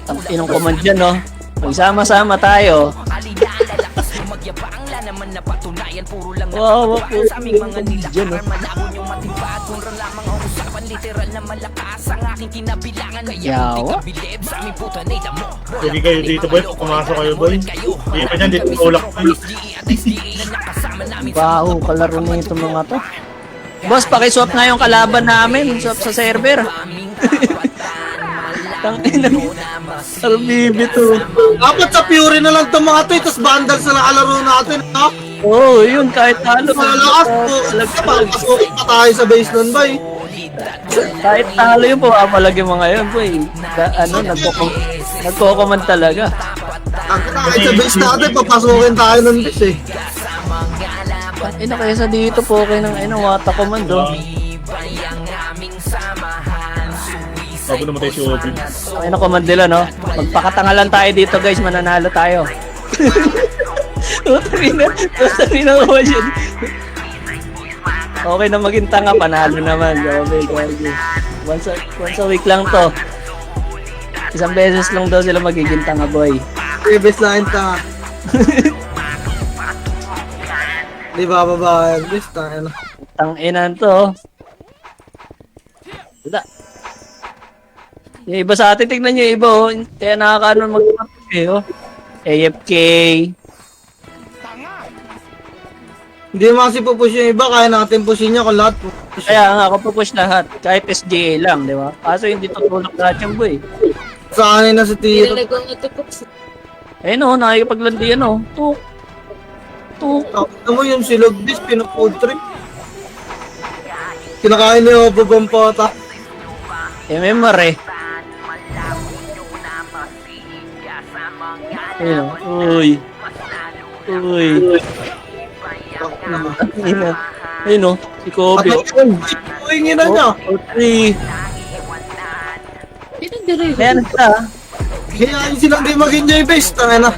Ang inong command dyan, no? Magsama-sama tayo. Wow, wag po dyan, no? Yawa. Sige kayo dito boy, pumasok kayo boy. Hindi pa dyan, dito ulak boy. Baho, kalaro nito mga to. Boss, pakiswap nga yung kalaban namin. Swap sa server. Tangina mo. Albibi to. Dapat sa Fury na lang itong mga to. Tapos Vandals na nakalaro natin, no? Oo, yun, kahit talo. Malakas po. Papasukin pa tayo sa base nun, bay. Kahit talo yun, pumapalag yung mga yun, boy. Nagkokomand talaga. Kahit sa base natin, papasukin tayo nun, base eh. Ina kaysa dito po kayo ng wata command, oh. Bago namatay si Obi. Ayun ang command nila, no? Magpakatanga lang tayo dito, guys. Mananalo tayo. Sabi na naman yun. Okay na maging tanga, panalo naman. Okay. Once a week lang to. Isang beses lang daw sila magiging tanga, boy. Bebes lang ta. Di ba babae? Bes, ano. Tang-inan to. Wala. Yung iba sa atin, tignan nyo yung iba, oh. Kaya nakakaano mag-topic eh, oh. AFK. Hindi kasi pupush yung iba, kaya natin pushin niya kung lahat pupush. Kaya nga, ako push lahat. Kahit SGA lang, di ba? Kaso hindi tutulak lahat yung boy. Saan na si Tito? Ayun oh, nakikipaglandian oh. Tuk. Ano mo yung silog bis, pinufood trip. Kinakain niyo ako bampota. MMR eh. Ayun oh. Uy. Ayun oh, si Kobe oh. Uy, na niya. 3. Ayan siya. Kaya silang di mag-enjoy best. Tangina.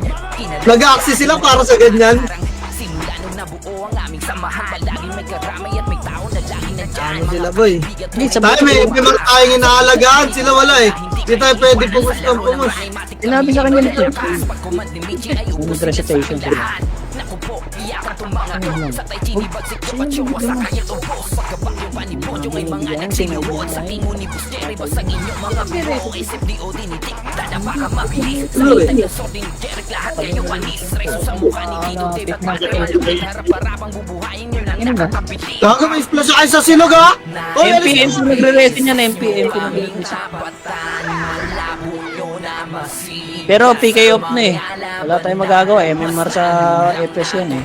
Nag-access sila para sa ganyan. Simula nung nabuo ang aming samahan, palaging may karamay at may tao na laging nandyan. Ano sila boy? Sa Tayo may mga tayong inaalagaan. Sila wala eh. Hindi tayo pwede pumus ng pumus. Sinabi sa kanya nito. Pagkumad ni Michi ay ubos Ano recitation sila? Naku po, iyakan tong mga to. Sa tay chinibagsik kapat yung sa kayang ubos. Pagkabak yung panipod yung ay mga nagsinuod. Sa tingo ni Busteri, basang inyong mga biro. Isip di o dinitik, dada baka mabilis. Sa kita niya sorting Derek, lahat kayong panis. Reso sa mukha ni Tito Tibet, magkakalit. Harap-harapang bubuhayin nyo lang nakakabili. Gago, may splash kayo sa silog ha? Oy, MP nagre-resin yan, MP nagre-resin. Pero PK off na eh. Wala tayong magagawa. MMR sa FS yan eh.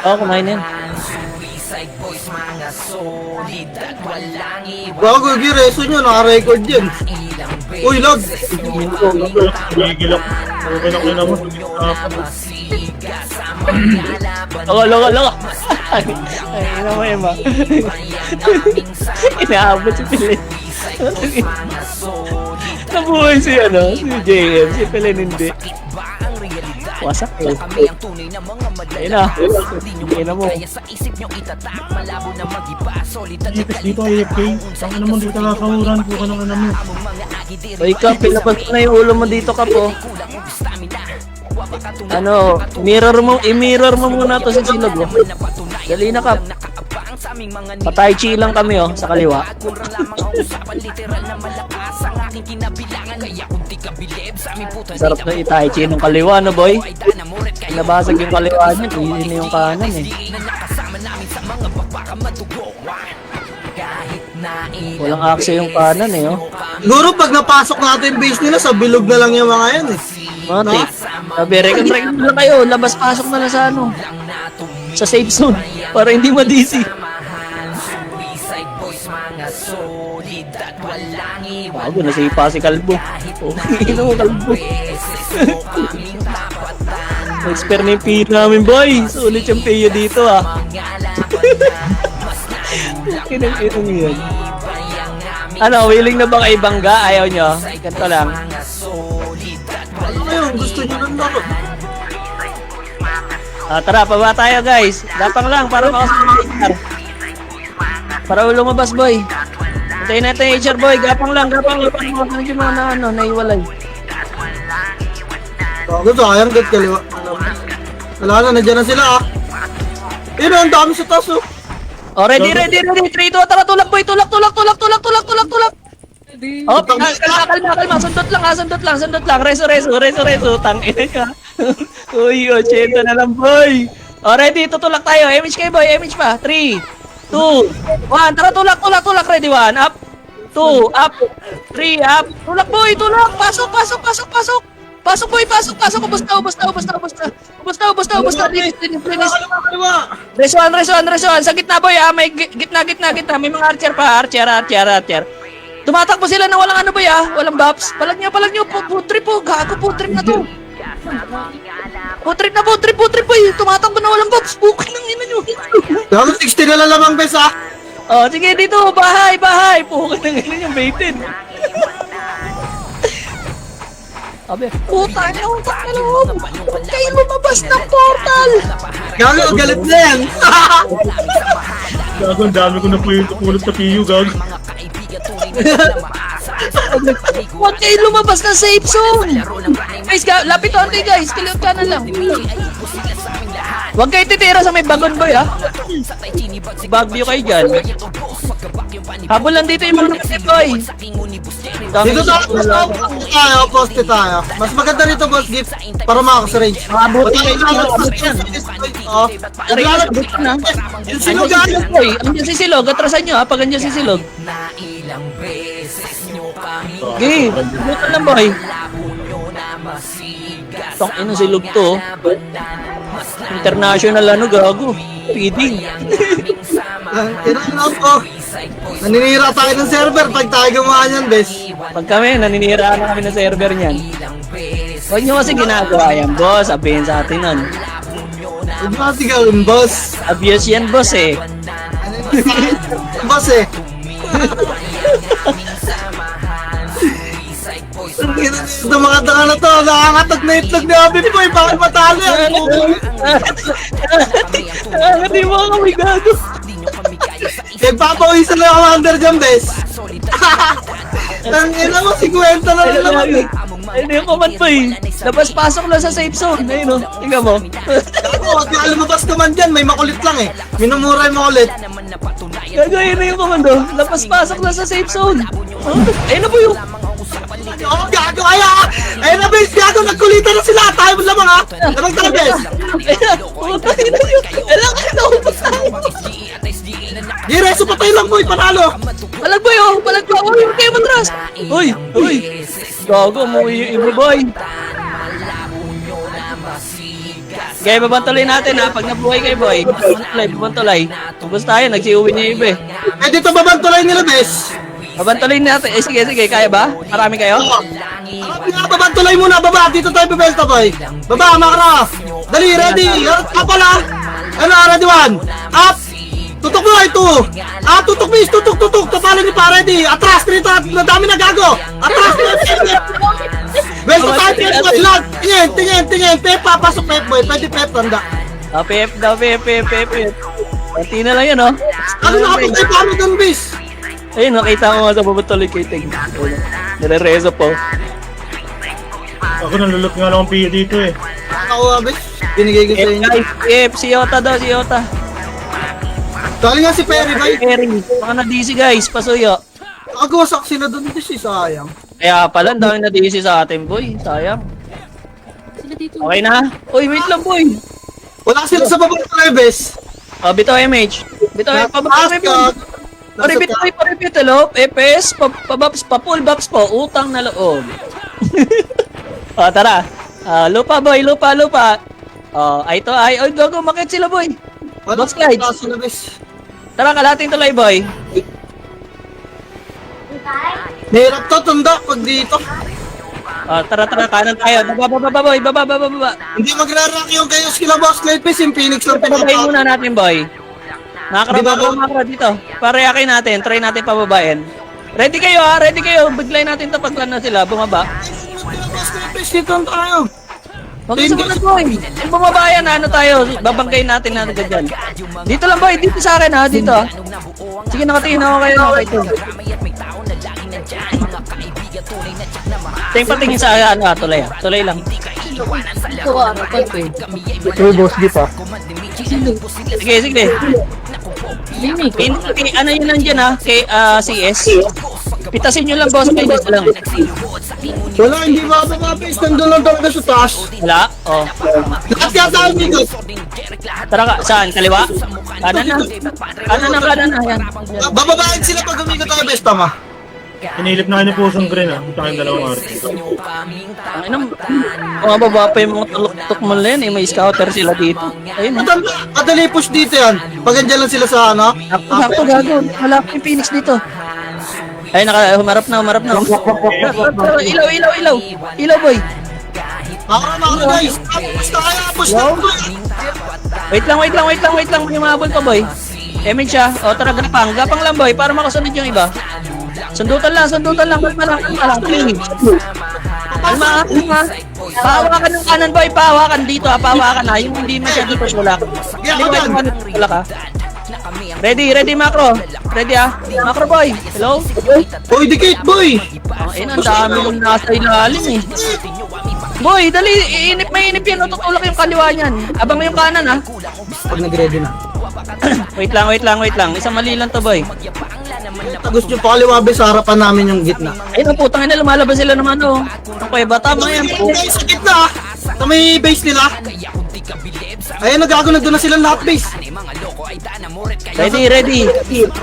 Oo, kumain na yan. Gago, gireso nyo. Naka-record yun. Uy, lag. Gigil ako. Okay na kayo naman. Loko. Ay, ina mo Emma. Inaabot si Pili. Nabuhay si JM. Si Pili hindi. Wasak eh. Ayun na. Ayun na mo. Dito AFK. Saan naman dito nakakahuran ko ka ng ano mo. Uy ka, pinabas mo na yung ulo mo dito ka po. I-mirror mo muna to sa silog oh. Dali na ka. Patay chi lang kami oh, sa kaliwa. Sarap na itay chi ng kaliwa no boy. Nabasag yung kaliwa niya, hindi na yung kanan eh. Walang akse yung kanan eh oh. Siguro pag napasok natin yung base nila, sa bilog na lang yung mga yan eh. Mati. Sabi, rekan na kayo, labas-pasok na lang sa ano. Sa safe zone, para hindi ma-DC. Bago, nasipa si Kalbo. Okay na mo, Kalbo. Expert na yung pay namin, boy. Sulit yung pay dito, ah. Kinang yan. Ano, willing na ba kayo bangga? Ayaw nyo? Ganito lang. Ano ngayon? Gusto nyo ng laro? Tara, pababa tayo, guys. Gapang lang, para makasama ng HR. Para lumabas, boy. Hintayin natin yung HR, boy. Gapang lang. Makasama yung mga naiwalay. Gago, sayang gat kaliwa. Wala na, nandiyan na sila ah. Yun, ang dami sa taas oh. Oh, ready. 3, 2, tara, tulak, boy. Tulak. Oh, kalma. Sundot lang. Reso. Tangina ka. Uy, 80 na lang, boy. Oh, ready, tutulak tayo. Image kayo, boy. Image pa. 3, 2, 1. Tara, tulak. Ready, 1. Up. 2, up. 3, up. Tulak, boy. Pasok. Pasok, boy. Ubus na. Finish. Kaliwa! Resuan. Sa gitna, boy. May gitna. May mga archer pa. Archer. Tumatakbo sila na walang ano, boy, walang buffs. Palag nyo. Food trip po. Gago, food trip na to. Food trip, boy. Tumatakbo na walang buffs. Bukay ng ina nyo. Gago, 60 na lang lamang bes ah. Oh, sige, dito. Bahay. Bukay ng ina nyo. Baited. Abe, puta na loob. Huwag kayo lumabas ng portal. Gago, galit na yan. Gago, ang dami ko na po yung pulot sa PU, gago. Huwag kayo lumabas ng safe zone! Guys, lapit onti guys, kaliwat kanan lang. Huwag kayo titira sa may bagon boy ha. Bagyo kayo dyan. Habol lang dito yung mga nakasip boy. Dito tayo, poste tayo. Mas maganda rito, boss gift. Para makakas-range. Makabuti kayo na. Yung sinugan. Boy, andiyan si Silog, atrasan nyo ha, pag andiyan si Silog. Okay, buto lang boy. Tong ino Silog to. International ano gago. Feeding. Tinanong ko. Naninira tayo ng server pag tayo gumawa niyan, bes. Pag kami, naninira na kami ng server niyan. Huwag nyo kasi ginagawa yan, boss. Sabihin sa atin nun. Huwag mo kasi gawin, boss. Abuse yan, boss eh. Boss eh. Ito mga tanga na to, nakakatag na itlog ni Abib Boy, bakit matalo yan? Hindi mo kami gago. Papawisan na yung commander dyan, bes. Ang ina mo, 50 na lang naman eh. Ayun yung command po eh. Labas-pasok lang sa safe zone. Ayun o, tingnan mo. Ako, wag na lumabas naman dyan, may makulit lang eh. Minumura yung makulit. Gago, ayun na yung command o. Labas-pasok lang sa safe zone. Oh, ayun na po yung... Oh, gago kaya! Ayun na, bes, gago, nagkulitan na sila. Tayo mo lamang ha. Lamang tayo, bes. Ayun na, pumunta yun na yun. Alam ka na, pumunta tayo. Di, reso pa tayo lang, boy, panalo. Palag boy oh, palag pa. Uy, huwag kayo matras. Uy, uy. Gago, umuwi yung iba boy. Kaya babantuloy natin ha, pag nabuhay kayo boy. Babantuloy. Ubus tayo, nagsiuwi niya yung iba eh. Eh, dito babantulay nila, bes. Babantuloy natin. Eh, sige, kaya ba? Marami kayo? Babantulay muna, baba. Dito tayo bibelta, boy. Baba, makara. Dali, ready. Up pala. Ano, ready one. Up. Tutok mo, ito. Tutok, miss. Tutok. Tapalan niyo pa, ready. Atras, dito. Nadami na gago. Atras, Best of time, Pep, boy. Lag. Tingin. Pep, papasok, Pep, boy. Pwede, Pep, tanda. Pep daw, Pep. Kunti na lang yun oh. Ano nakapagay pa ano doon, bis? Ayun, nakita ko nga sa babantuloy kay Tig. Nire-rezo po. Ako nalulot nga lang ang PU dito eh. Ako, bis. Binigay ko sa inyo. Guys, si Yota daw, si Yota. Dali nga si Perry, boy. Perry, baka na-DC guys, pasuyo. Nakagawasak sila doon, bis. Sayang. Kaya pala, ang dami na-DC sa atin, boy. Sayang. Okay na? Uy, wait lang, boy. Wala sila sa babantulay, bis. Oh, bitaw MH. Bitaw pababa mo. Paripit, hello? EPS, pabaps, pa-full baps po. Utang na loob. O, tara. Lupa, boy. Lupa. O, ay to, ay. Oy, gago, makit sila, boy. Box slides. Sila, bis. Tara, kalating tuloy, boy. Mahirap to, tunda pag dito. Tara, kanan tayo. Baba, boy. Baba. Hindi magra-rank yung kayo skilla box light, bis. Yung Phoenix lang Pababayin pinaka. muna natin, boy. Makakara dito. Pareakin natin. Try natin pababain. Ready kayo, ha? Ready kayo. Biglay natin ito pag na sila. Bumaba. Box light, bis. Dito tayo. Mag-isa boy. Kung bumaba yan, ano tayo? Babanggayin natin na agad dyan. Dito lang, boy. Dito sa akin, ha? Dito. Sige, nakatingin ako kayo. Ito. Patingin sa tulay, ha? Tulay lang. Uy, boss gift ah. Sige. Ano yun nandiyan, ha? Kay CS. Pitasin nyo lang, boss. Kay dito lang. Wala, hindi ba bis. Nandun lang talaga sa taas. Wala? Oh. Lahat yata ang bigot. Tara ka. Saan? Kaliwa? Kanan na. Kanan na. Yan. Bababain sila pag umigot tayo, bis. Tama. Inilip na ni Pusong Green ah. Ito kayong dalawang artist. Ang inang, mga baba pa yung mga tulok-tok mo lang. May scouter sila dito. Ayun, ha? Madali push dito yan. Pag andyan lang sila sa ano. Ako, gago. Wala pa yung Phoenix dito. Ay, humarap na. Ilaw, boy. Makara, guys. Push na kaya, push na. Wait lang. May umabol pa, boy. Emin siya. O, tara, gapang lang, boy. Para makasunod yung iba. Sundutan lang. Kalma lang. Kalma. Pahawakan ng kanan, boy. Pahawakan dito, ha. Pahawakan, ha. Yung hindi masyado push, wala ka. Wala ka. Ready, macro. Ready ah. Macro boy. Hello? Boy, dikit, boy! Ang ang dami yung nasa ilalim eh. Boy, dali, mainip yan. Tutulak yung kaliwa niyan. Abang yung kanan ah. Pag nag-ready na. Wait lang. Isang mali lang to boy. Gusto nyo pakaliwabe sa harapan namin yung gitna. Ayun ang putang ina, lumalabas sila naman oh. Ang kuweba, tama yan po. Guys, sa gitna, sa may base nila. Ayun, nagago na doon na silang lahat base.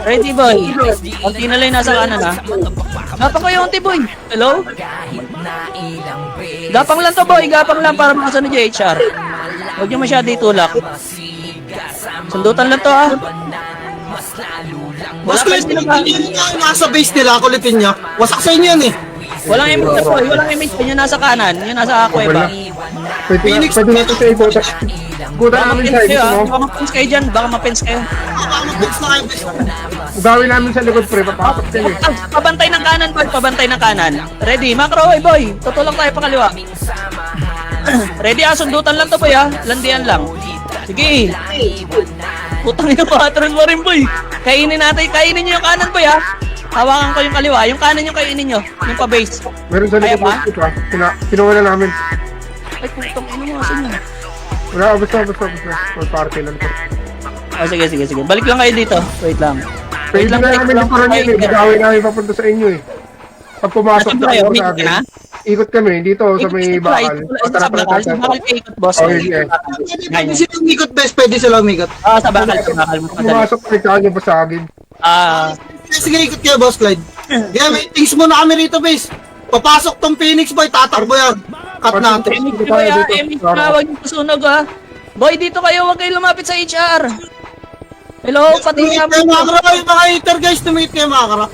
Ready boy. Konti na lang yung nasa kanan ha. Gapang ko yung unti boy. Hello? Gapang lang to boy, gapang lang para makasunod yung HR. Huwag nyo masyado itulak. Sundutan lang to ha. Boss, guys, nasa base nila, kulitin nyo. Wasak sa inyo yan eh. Walang image na boy, walang image. Yun yung nasa kanan, yun nasa kuweba. Pwede natin sa ikutan. Ikutan Baka namin mapins sa kayo ha. ikutan mo. Baka mapins kayo dyan, baka mapins kayo. Base na kayo, base. Ugawin namin sa likod, pre. Papasok kayo eh. Pabantay ng kanan boy, pabantay ng kanan. Ready, macro boy. Tutulak tayo pa kaliwa. Ready ah, sundutan lang to boy ah. Landian lang. Sige. Putang ina patron mo rin boy. Kainin nyo yung kanan boy ah. Hawakan ko yung kaliwa. Yung kanan yung kainin nyo. Yung pa-base. Meron sa Kaya likod pa? mo, pa. Kinuha na namin. Ay, putang ina mo. Asan yun? Wala, basta. Or party lang to. Oh, sige. Balik lang kayo dito. Wait lang. Pwede na namin yung parang yun eh. Gagawin namin papunta sa inyo eh. Pag pumasok Nasaan sa kayo? inyo Ikot sa ka akin. na? Ikot kami dito sa may bakal. Sa bakal. Sa bakal kayo ikot, boss. Oh, yeah. Pwede silang umikot, best. Pwede silang umikot. Ah, sa bakal. Madali. Pumasok kami sa kanya basagin. Ah, Sige, ikot kayo, boss Clyde. Kaya may things muna kami rito, base. Papasok tong Phoenix, boy. Tatakbo yan. Cut natin. image boy ah. Image na. Huwag yung pasunog ah. Boy, dito kayo. Huwag kayo lumapit sa HR. Hello, pati Tumingit nga kayo, Makara. Yung mga hater, guys. Tumingit kayo, Makara.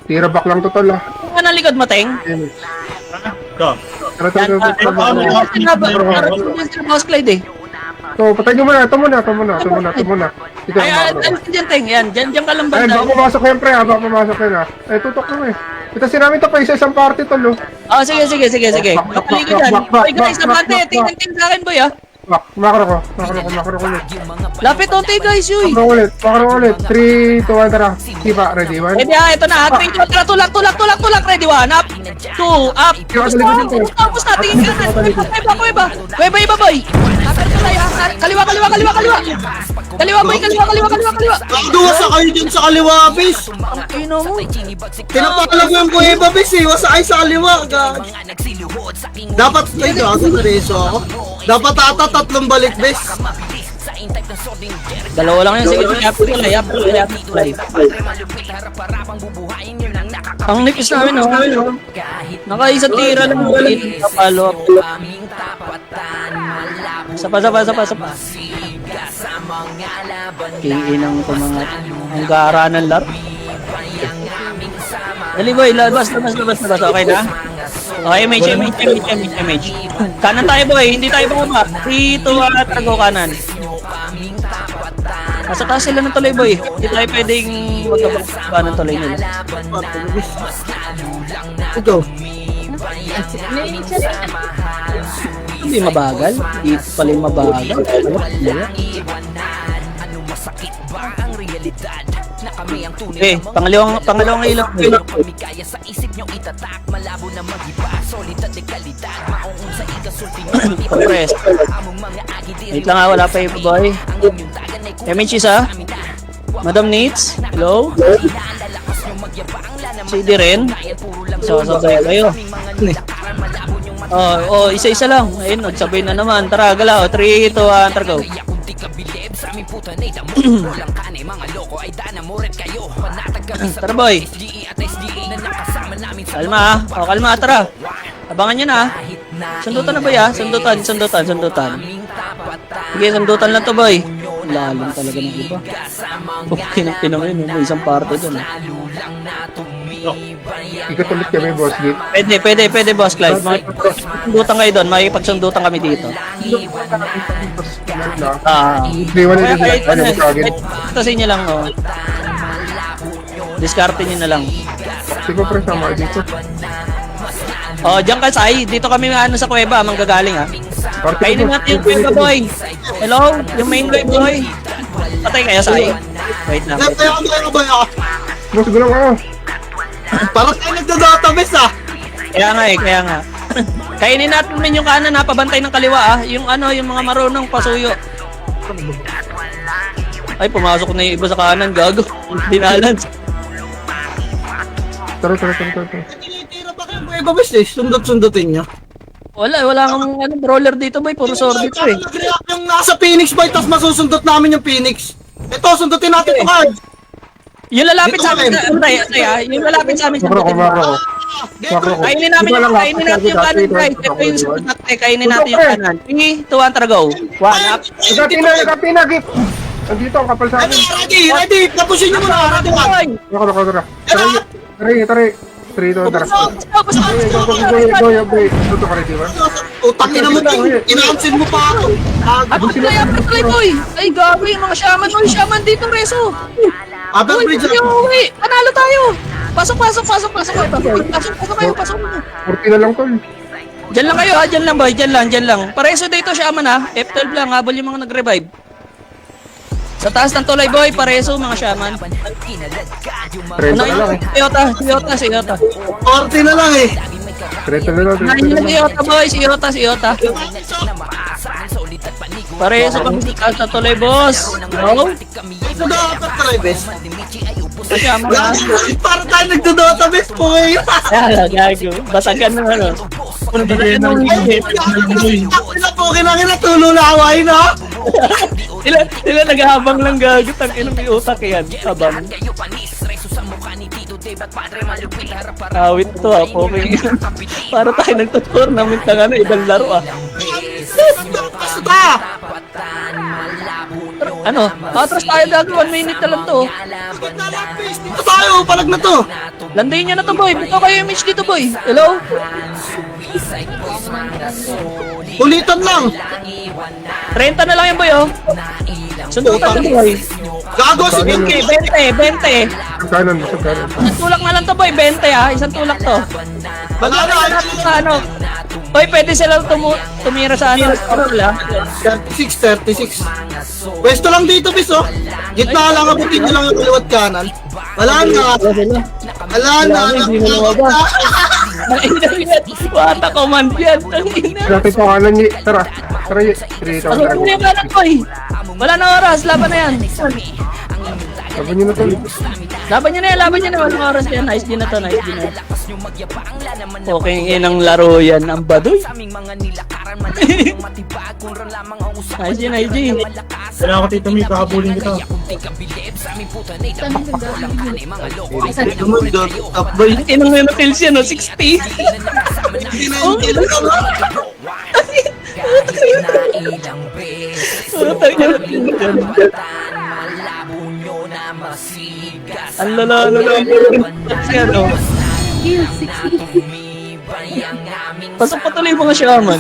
Tira back lang totoo ah. Ano nang likod mo, Teng? Ito. Tara. Boss Clyde eh. So, patay nyo muna. Ito muna. Ito Ay, ano dyan, Teng? Yan, dyan ka lang Ay, banda. baka pumasok yan, pre. Baka pumasok yan, ha. Ay, tutok mo eh. Itasin namin ito pa isang party, tol, oh. Ah, sige. Kapaligo dyan. Boy, guys, nabante. Tingnan sa akin, boy, ah. Makro ko ulit. Lapit onti, guys, uy. Makro ulit. 3, 2, 1, tara. Sipa, ready, 1. Ready, ah, ito na. 3, 2, tara, tulak. Ready, 1, up. 2, up. Tapos na, tingin ka na. Kuweba, boy. Aper ko tayo, ha. Kaliwa. Kaliwa, boy, kaliwa. Duwas na kayo dyan sa kaliwa, base. Ino mo. Pinapalag mo yung kuweba, base, eh. Wasakay sa kaliwa, guys. Dapat, ay, gago, seryoso ako. Dapat ata tatlong balik, base. Dalawa lang yan, sige. Yap. Ang nipis namin, oh. Nakaisang tira lang. Follow up. Sapa. Kiinang ko mga ang gara ng laro. Dali boy, labas. Okay na? Okay, image. Kanan tayo boy, hindi tayo bumaba. 3, 2, 1, trago kanan. Nasa taas sila ng tuloy boy. Hindi tayo pwedeng magkababa ng tuloy nila. Ito. Hindi mabagal. Dito pala yung mabagal. Okay, pangalawang ilaw. Compress. Wait lang wala pa yung boy. MH isa. Madam Needs. Hello? CD rin. Sasabay kayo. Oh, isa-isa lang. Ayun, nagsabay na naman. Tara, galaw. 3, 2, 1, tara go. Tara boy. Kalma tara. Abangan nyo na Sundutan na boy Sundutan. Sige, sundutan lang to boy. Lalim talaga ng iba. Okay na pinamin may isang parte dun Ikot ulit kami, boss, gate. Pwede boss Clive. Sundutan kayo doon, makikipagsundutan kami dito. Tasin nyo lang discarte nyo na lang. Sige, pre, sama dito. Diyan ka say, dito kami sa kuweba, manggagaling Party kainin natin yung kuweba boy. Hello, yung main boy. Patay kaya sa Wait lang. Kaya ba ako? Boss, gulang ako. Parang tayo nagda-database ah. Kaya nga kaya nga. Kainin natin min yung kanan ha, pabantay ng kaliwa yung yung mga marunong pasuyo. Ay, pumasok na yung iba sa kanan, gago. Dinalans. Tara. Tinitira pa kayo Buhay ba bes eh? Sundot-sundutin nyo. Wala kang brawler dito, boy. Puro sword dito eh. Nag-react yung nasa Phoenix boy, tapos masusundot namin yung Phoenix. Ito, sundutin natin ito card. Yung lalapit sa amin, yung lalapit sa amin. Makro ko. Kainin namin yung kanan, guys. Ito yung sunod natin, kainin natin yung kanan. 3, 2, 1, tara, go. 1, up. Nagkatina, Gip. Nandito ang kapal sa akin. Ready! Tapusin nyo muna! Ready one! Tara. Tara. Trito, tara. Basta. Go, tuto ka rin, di ba? Utang ina mo ting! Inaansin mo pa ako! Ako kaya patay, boy. Ay, gago yung mga shaman. Boy, shaman dito, reso. Abel Boy, Bridge! uwi. Panalo tayo. Pasok kayo. Pasok. 40 na lang, tol. Diyan lang kayo, diyan lang, boy. Diyan lang. Pareso dito, shaman, ha. F12 lang, habol yung mga nag-revive. Sa taas ng tulay, boy, pareso mga shaman. 30 na lang. Si Yota. 40 na lang eh! 30 na lang. Nahin na si Yota, boy, si Yota. Pareso kami sa taas ng tulay, boss. No? Ito na apat na rin bes. Sa shaman, ha. Para tayo nagdo-database po eh! Gago. Basagan ng ano. Ina po, kinakina na awain ha! Sila naghahabang lang gago. Tangin may utak yan. Habang. Awit to ha. Okay. Para tayo nagtutournament ng ibang laro ah. Basta! Atras tayo gago. 1 minute na lang to. Dito tayo, palag na to! Landayin nyo na to, boy. Buto kayo image dito, boy. Hello? Ulitan lang! 30 na lang yan, boy, oh. Sundutan na, boy. Gago si 20. Kanan. Isang tulak na lang to, boy. 20, ah. Isang tulak to. Wala na! Sa Boy, pwede sila tumira sa ah. 36. Pwesto lang dito, bis oh! Gitna lang, abutin nyo lang yung kaliwat kanan. Wala na! Wata command yan. Natin pa kanan, Yi. Tara, Yi. Trito. Pasok mo yung kanan, boy. Wala na oras. Laban na yan. Laban nyo na, tol. Laban nyo na. Walang oras yan. Nice din na to. Okay, inang laro yan. Ang badoy. Nice din. Kailangan ko tito May, kakabulin kita. Top boy! Inang na kills yan, 60. Ang lala. Kasi ano? Pasok patuloy yung mga shaman.